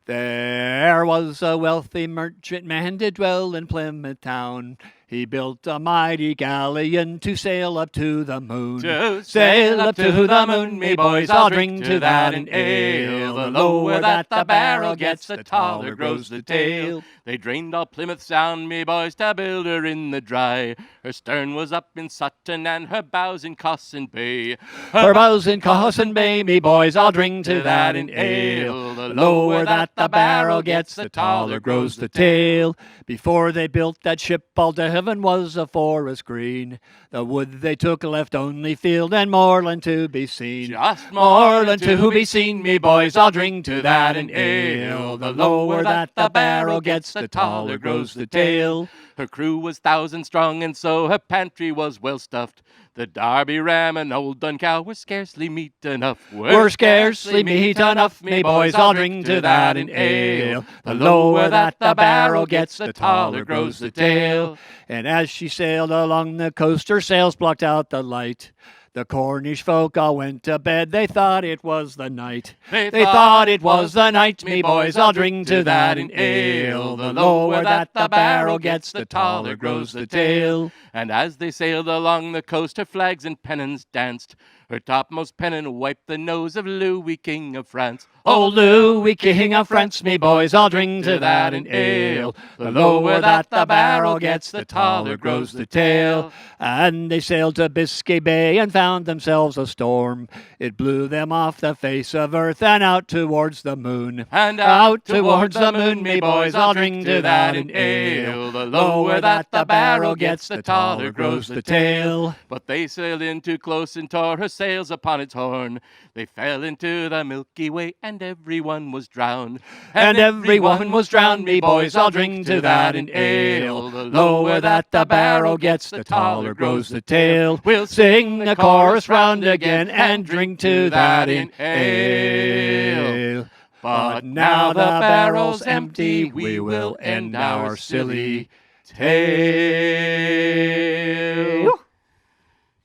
There was a wealthy merchantman did dwell in Plymouth town. He built a mighty galleon to sail up to the moon. To sail up to the moon, me boys, I'll drink to that and ale. The lower that the barrel gets, the taller grows the tail. They drained all Plymouth Sound, me boys, to build her in the dry. Her stern was up in Sutton and her bows in Cossin Bay. Her bows in Cossin Bay, me boys, I'll drink to that and ale. The lower that the barrel gets, the taller grows the tail. Before they built that ship, all to heaven was a forest green. The wood they took left only field and moorland to be seen. Just moorland to be seen, me boys, I'll drink to that and ale. The lower that the barrel gets, the taller grows the tail. Her crew was 1,000 strong, and so her pantry was well stuffed. The Derby ram and old Dun cow were scarcely meat enough. We're scarcely meat enough, me boys, I'll drink to that and ale. The lower that the barrel gets, the taller grows the tail. And as she sailed along the coast, her sails blocked out the light. The Cornish folk all went to bed, they thought it was the night. They thought it was the night, me boys, I'll drink to that and ale. The lower that the barrel gets, the taller grows the tail. And as they sailed along the coast, her flags and pennons danced. Her topmost pennon wiped the nose of Louis, King of France. Old Louis, King of France, me boys, I'll drink to that and ale. The lower that the barrel gets, the taller grows the tail. And they sailed to Biscay Bay and found themselves a storm. It blew them off the face of earth and out towards the moon. And out towards the moon, me boys, I'll drink to that and ale. The lower that the barrel gets, the taller grows the tail. But they sailed in too close and tore her sails upon its horn. They fell into the Milky Way and everyone was drowned. And everyone was drowned, me boys, I'll drink to that and ale. The lower that the barrel gets, the taller grows the tail. We'll sing the chorus round again and drink to that and ale. But now the barrel's empty, we will end our silly tale.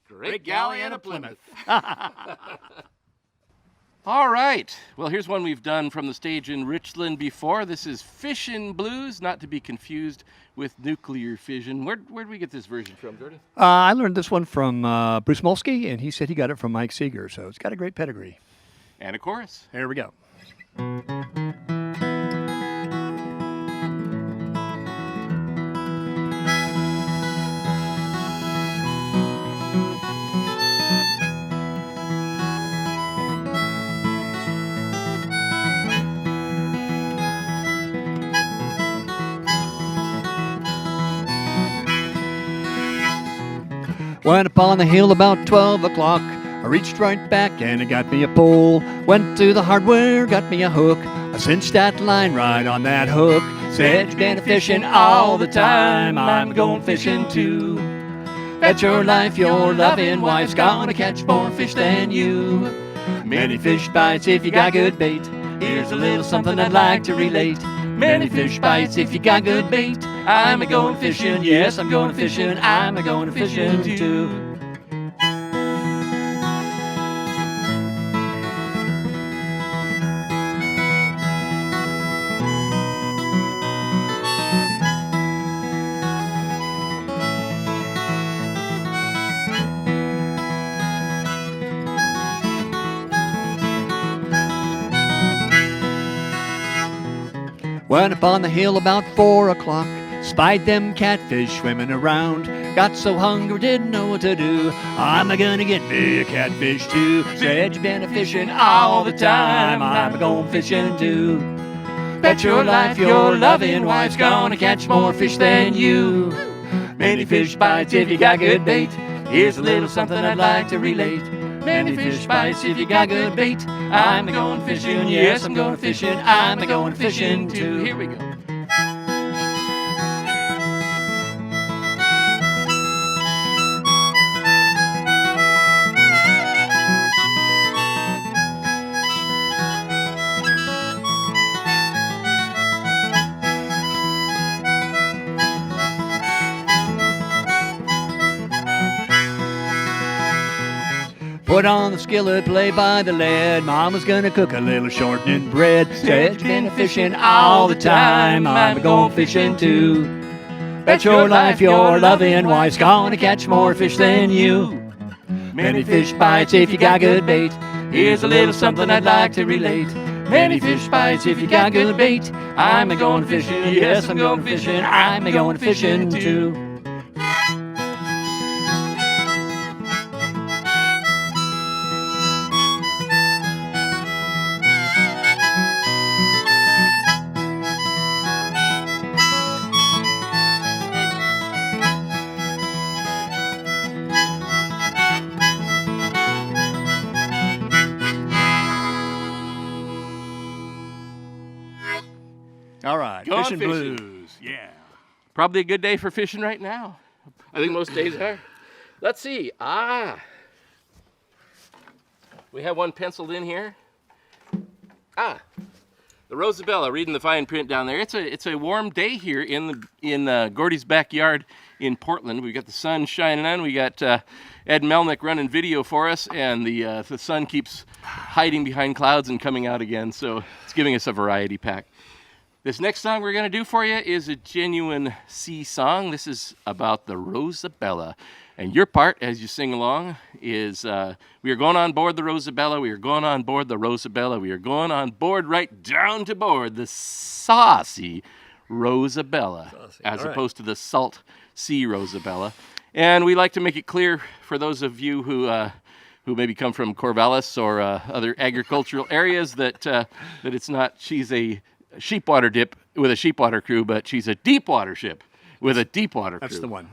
Great Galleon of Plymouth. All right. Well, here's one we've done from the stage in Richland before. This is Fishin' Blues, not to be confused with Nuclear Fission. Where'd we get this version from, Jordan? I learned this one from Bruce Molsky, and he said he got it from Mike Seeger, so it's got a great pedigree. And a chorus. Here we go. Went up on the hill about 12 o'clock. I reached right back and it got me a pole. Went to the hardware, got me a hook. I cinched that line right on that hook. Said, you've been fishing all the time, I'm going fishing too. Bet your life your loving wife's gonna catch more fish than you. Many fish bites if you got good bait. Here's a little something I'd like to relate. Many fish bites if you got good bait. I'm a-going fishing, yes, I'm going fishing. I'm a-going fishing too. Went up on the hill about 4 o'clock. Spied them catfish swimming around. Got so hungry, didn't know what to do. I'm a-gonna get me a catfish too. Said you've been a-fishing all the time, I'm a-going fishing too. Bet your life your loving wife's gonna catch more fish than you. Many fish bites if you got good bait. Here's a little something I'd like to relate. Many fish bites if you got good bait. I'm a-going fishing, yes, I'm going fishing. I'm a-going fishing too. Here we go. Put on the skillet, play by the lead. Mama's gonna cook a little shortening bread. Said you've been fishing all the time, I'm a-going fishing too. Bet your life your loving wife's gonna catch more fish than you. Many fish bites if you got good bait. Here's a little something I'd like to relate. Many fish bites if you got good bait. I'm a-going fishing, yes, I'm going fishing. I'm a-going fishing too. All right, Going fishing fishing. blues, yeah. Probably a good day for fishing right now. I think most days are. Let's see. We have one penciled in here. The Rosabella, reading the fine print down there. It's a warm day here in Gordy's backyard in Portland. We've got the sun shining on. We got Ed Melnick running video for us, and the sun keeps hiding behind clouds and coming out again, so it's giving us a variety pack. This next song we're going to do for you is a genuine sea song. This is about the Rosabella. And your part, as you sing along, is we are going on board the Rosabella. We are going on board the Rosabella. We are going on board right down to board the saucy Rosabella, as opposed to the salt sea Rosabella. And we like to make it clear for those of you who maybe come from Corvallis or other agricultural areas that it's not, she's a sheepwater dip with a sheepwater crew, but she's a deep water ship with a deep water crew. That's the one.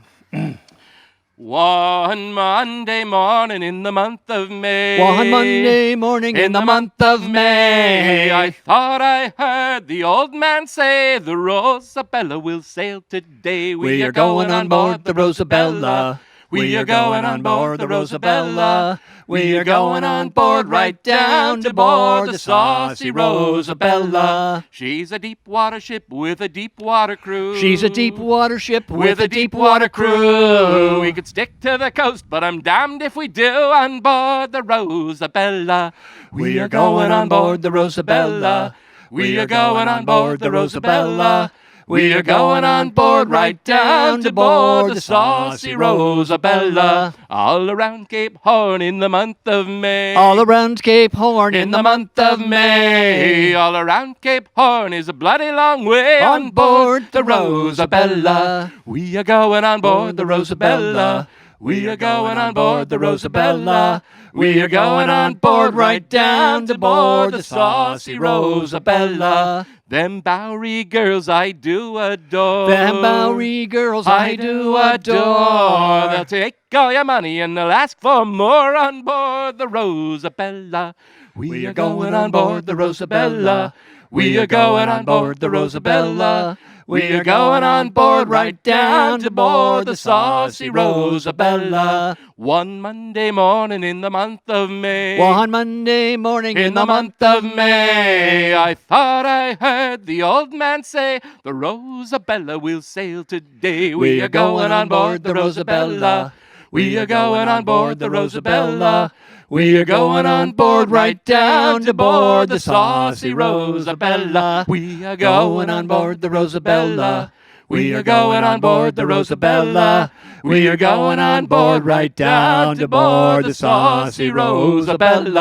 One Monday morning in the month of May. One Monday morning in the month of May. I thought I heard the old man say the Rosabella will sail today. We are going on board the Rosabella. We are going on board the Rosabella. We are going on board right down to board the saucy Rosabella. She's a deep water ship with a deep water crew. She's a deep water ship with a deep water crew. We could stick to the coast, but I'm damned if we do on board the Rosabella. We are going on board the Rosabella. We are going on board the Rosabella. We are going on board right down to board the saucy Rosabella. All around Cape Horn in the month of May. All around Cape Horn in the month of May. All around Cape Horn is a bloody long way on board the Rosabella. We are going on board the Rosabella. We are going on board the Rosabella. We are going on board right down to board the saucy Rosabella. Them Bowery girls I do adore. Them Bowery girls I do adore. They'll take all your money and they'll ask for more on board the Rosabella. We are going on board the Rosabella. We are going on board the Rosabella. We are going on board right down to board the saucy Rosabella. One Monday morning in the month of May. One Monday morning in the month of May. I thought I heard the old man say, the Rosabella will sail today. We are going on board the Rosabella. We are going on board the Rosabella. We are going on board right down to board the saucy Rosabella. We are going on board the Rosabella. We are going on board the Rosabella. We are going on board right down to board the saucy Rosabella.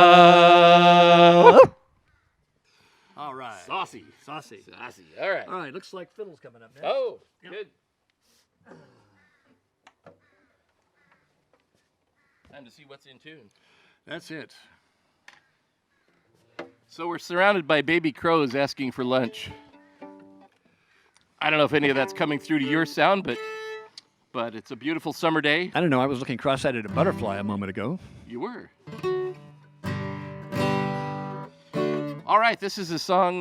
All right. Saucy. Saucy. Saucy. All right. All right, looks like fiddle's coming up next. Oh, Yep. good. Time to see what's in tune. That's it. So we're surrounded by baby crows asking for lunch. I don't know if any of that's coming through to your sound, but it's a beautiful summer day. I don't know, I was looking cross-eyed at a butterfly a moment ago. You were. All right, this is a song,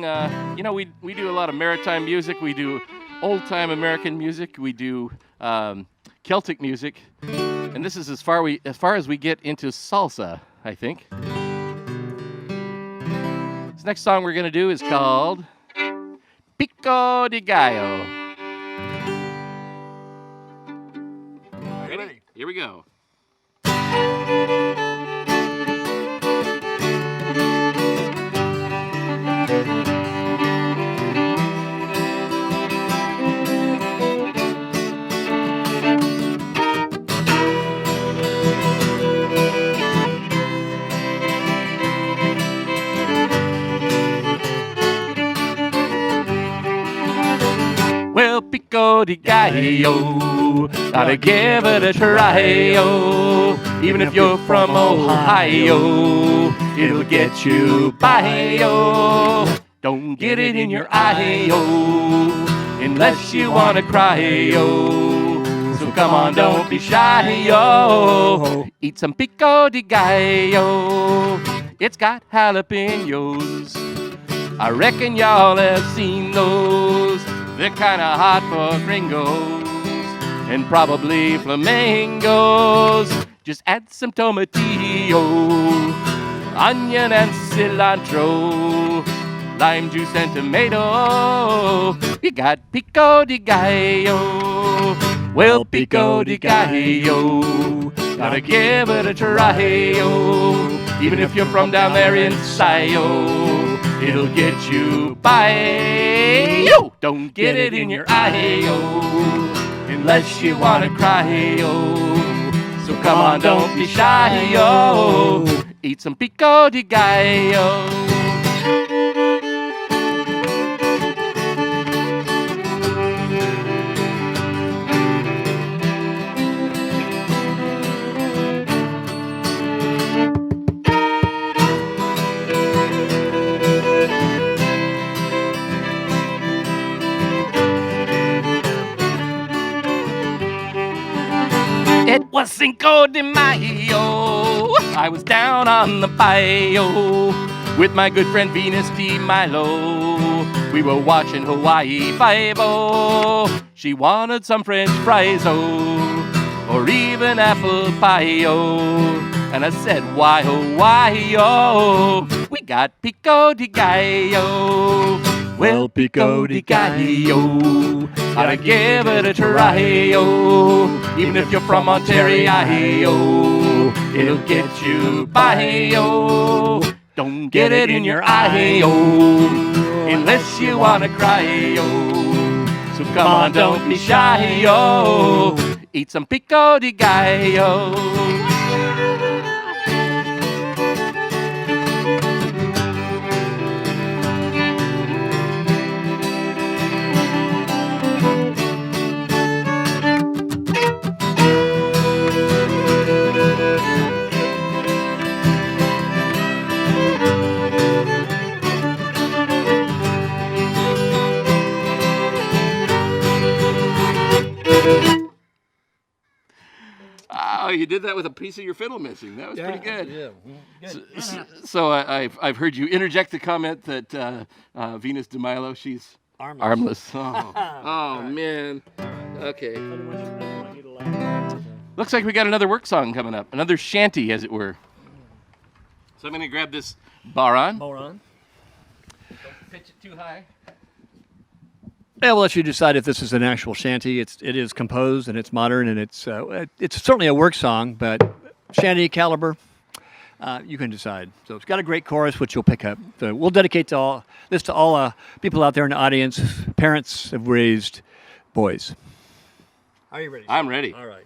we do a lot of maritime music. We do old-time American music. We do Celtic music. And this is as far as we get into salsa, I think. This next song we're going to do is called Pico de Gallo. Ready? Here we go. Well, Pico de Gallo, gotta give it a try, oh. Even if you're from Ohio, it'll get you by, oh. Don't get it in your eye, oh, unless you wanna cry, oh. So come on, don't be shy, oh. Eat some Pico de Gallo, it's got jalapenos. I reckon y'all have seen those. They're kinda hot for gringos and probably flamingos. Just add some tomatillo, onion and cilantro, lime juice and tomato. You got Pico de Gallo. Well, Pico de Gallo, gotta give it a try, oh. Even if you're from down there in Sio, it'll get you by, yo. Don't get it in your eye, oh, unless you wanna cry, oh. So come on, don't be shy, oh. Eat some Pico de Gallo. It was Cinco de Mayo. I was down on the bayou with my good friend Venus D. Milo. We were watching Hawaii Five-O. She wanted some French fries, oh. or even apple pie-o. And I said, why-ho, we got pico de gallo. Well, pico de gallo, gotta give it a try-o. Even if you're from Ontario, it'll get you by-o. Don't get it in your eye-o, unless you wanna cry-o. So come on, don't be shy-o, eat some pico de gallo. Oh, you did that with a piece of your fiddle missing. That was pretty good. Yeah. So I've heard you interject the comment that Venus de Milo, she's armless. Oh man. Okay. Looks like we got another work song coming up, another shanty, as it were. So I'm going to grab this baron. Moron. Don't pitch it too high. Yeah, we'll let you decide if this is an actual shanty. It is composed and it's modern and it's certainly a work song, but shanty caliber, you can decide. So it's got a great chorus, which you'll pick up. So we'll dedicate this to all people out there in the audience, parents have raised boys. Are you ready? I'm ready. All right.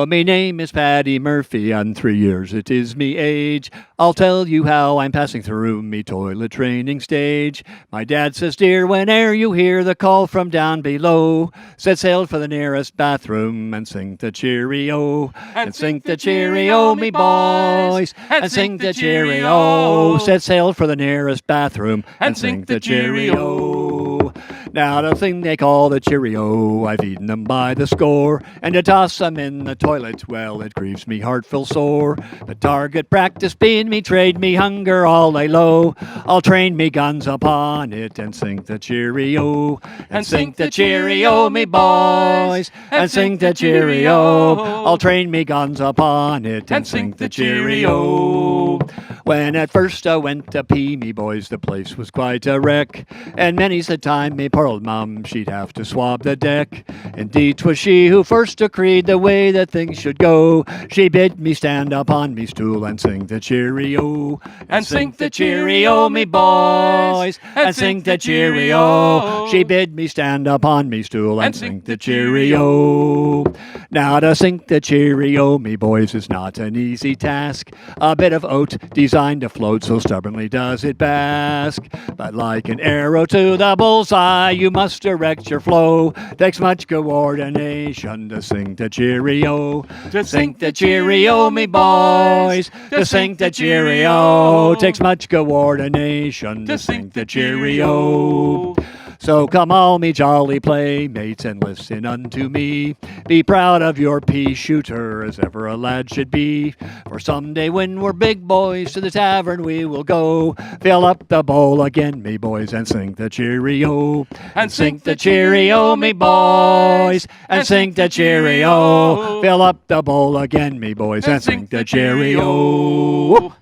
Me name is Paddy Murphy, and 3 years it is me age. I'll tell you how I'm passing through me toilet training stage. My dad says, dear, whene'er you hear the call from down below, set sail for the nearest bathroom and sing the cheerio. And sing the cheerio, me boys, and sing the cheerio. Set sail for the nearest bathroom and sing the cheerio. Now the thing they call the Cheerio, I've eaten them by the score, and to toss them in the toilet, well, it grieves me heart full sore. But target practice being me trade me hunger all day low, I'll train me guns upon it and sing the Cheerio. And sing the Cheerio, me boys, and sing the Cheerio. I'll train me guns upon it and sing the Cheerio. When at first I went to pee, me boys, the place was quite a wreck, and many's the time me poor old mum, she'd have to swab the deck. Indeed, 'twas she who first decreed the way that things should go. She bid me stand upon me stool and sing the Cheerio. And sing the Cheerio, me boys, and sing the Cheerio. She bid me stand upon me stool and sing the Cheerio. Now to sing the Cheerio, me boys, is not an easy task. A bit of oat designed to float, so stubbornly does it bask. But like an arrow to the bullseye, you must direct your flow. Takes much coordination to sing the Cheerio. To sing the Cheerio, me boys, to sing the Cheerio. Takes much coordination to sing the Cheerio. So come all me jolly playmates and listen unto me. Be proud of your pea shooter as ever a lad should be. For someday when we're big boys to the tavern we will go. Fill up the bowl again, me boys, and sing the Cheerio. And sing the Cheerio, me boys, and sing the Cheerio. Fill up the bowl again, me boys, and sing the Cheerio.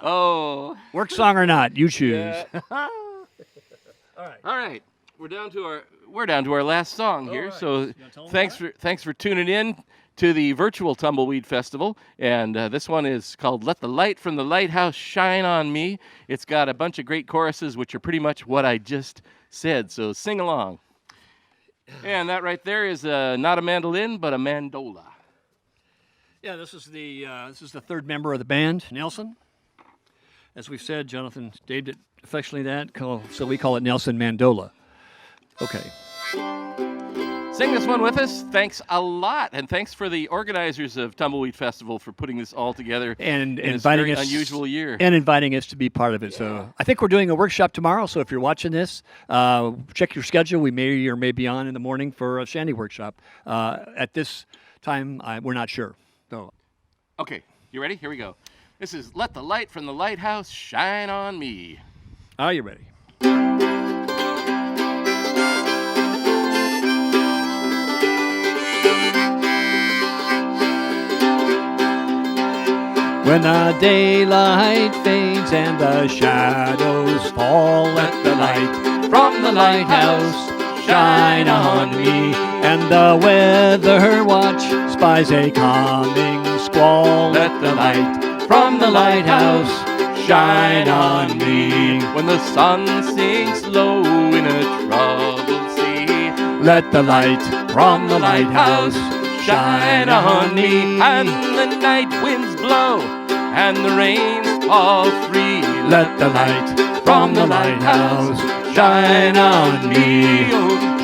Oh. Work song or not, you choose. Yeah. All right. We're down to our last song here. Right. So thanks for tuning in to the Virtual Tumbleweed Festival, and this one is called "Let the Light from the Lighthouse Shine on Me." It's got a bunch of great choruses, which are pretty much what I just said. So sing along. And that right there is not a mandolin, but a mandola. Yeah, this is the third member of the band, Nelson. As we've said, Jonathan named it affectionately that, so we call it Nelson Mandola. Okay. Sing this one with us. Thanks a lot, and thanks for the organizers of Tumbleweed Festival for putting this all together and in inviting this us, very unusual year. And inviting us to be part of it. Yeah. So I think we're doing a workshop tomorrow, so if you're watching this, check your schedule. We may or may be on in the morning for a shanty workshop. At this time, we're not sure. So. Okay, you ready? Here we go. This is "Let the Light from the Lighthouse Shine on Me." Are you ready? When the daylight fades and the shadows fall, let the light from the lighthouse shine on me. And the weather watch spies a coming squall, let the light from the lighthouse shine on me. When the sun sinks low in a troubled sea, let the light from the lighthouse shine on me. And the night winds blow and the rains fall free, let the light from the lighthouse shine on me.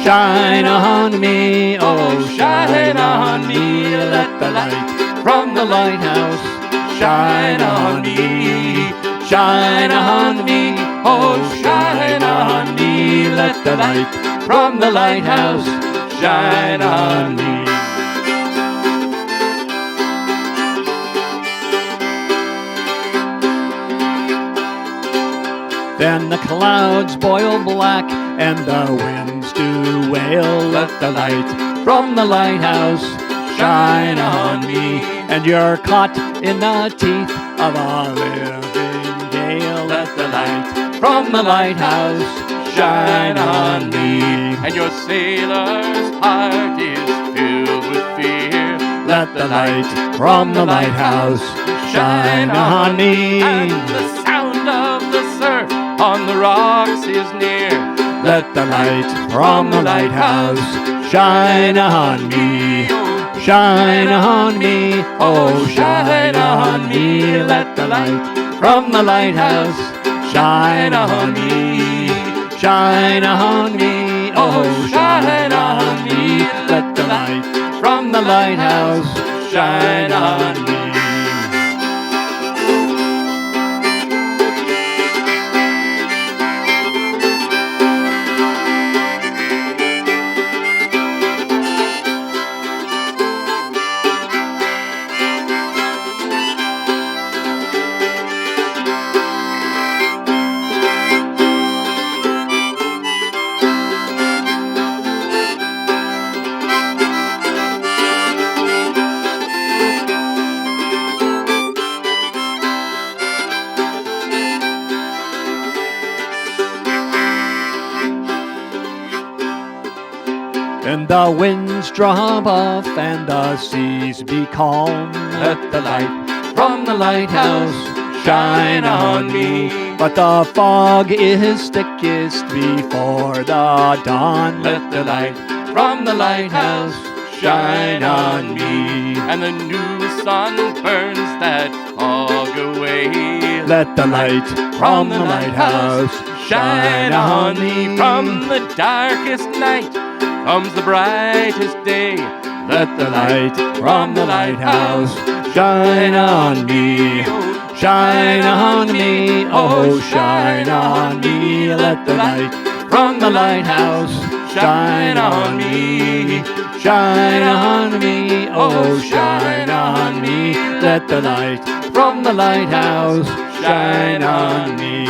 Shine on me, oh shine on me. Let the light from the lighthouse shine on me. Shine on me, oh shine on me. Let the light from the lighthouse shine on me. Then the clouds boil black and the winds do wail, let the light from the lighthouse shine on me. And you're caught in the teeth of a living gale, let the light from the lighthouse shine on me. And your sailor's heart is filled with fear, let the light from the lighthouse shine on me. And the sound of the surf on the rocks is near, let the light from the lighthouse shine on me. Shine on me, oh shine on me. Let the light from the lighthouse shine on me. Shine on me, oh shine on me. Let the light from the lighthouse shine on me. And the winds drop off and the seas be calm, let the light from the lighthouse shine on me. But the fog is thickest before the dawn, let the light from the lighthouse shine on me. And the new sun burns that fog away, let the light from the lighthouse shine on me. From the darkest night comes the brightest day, let the light from the lighthouse shine on me. Shine on me, oh shine on me. Let the light from the lighthouse shine on me. Shine on me, oh shine on me. Let the light from the lighthouse shine on me.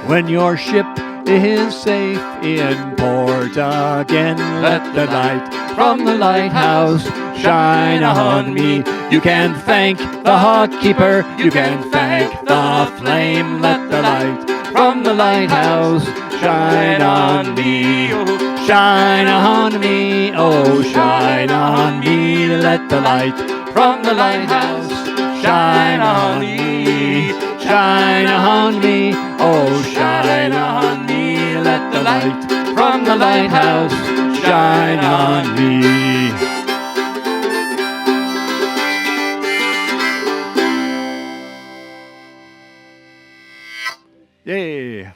When your ship is safe in port again, let the light from the lighthouse shine on me. You can thank the keeper, you can thank the flame. Let the light from the lighthouse shine on me. Shine on me, oh shine on me. Let the light from the lighthouse shine on me. Shine on me, oh shine on me. Let the light from the lighthouse shine on me. Yay.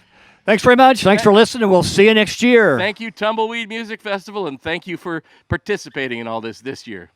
Thanks very much. Thanks for listening. We'll see you next year. Thank you, Tumbleweed Music Festival, and thank you for participating in all this year.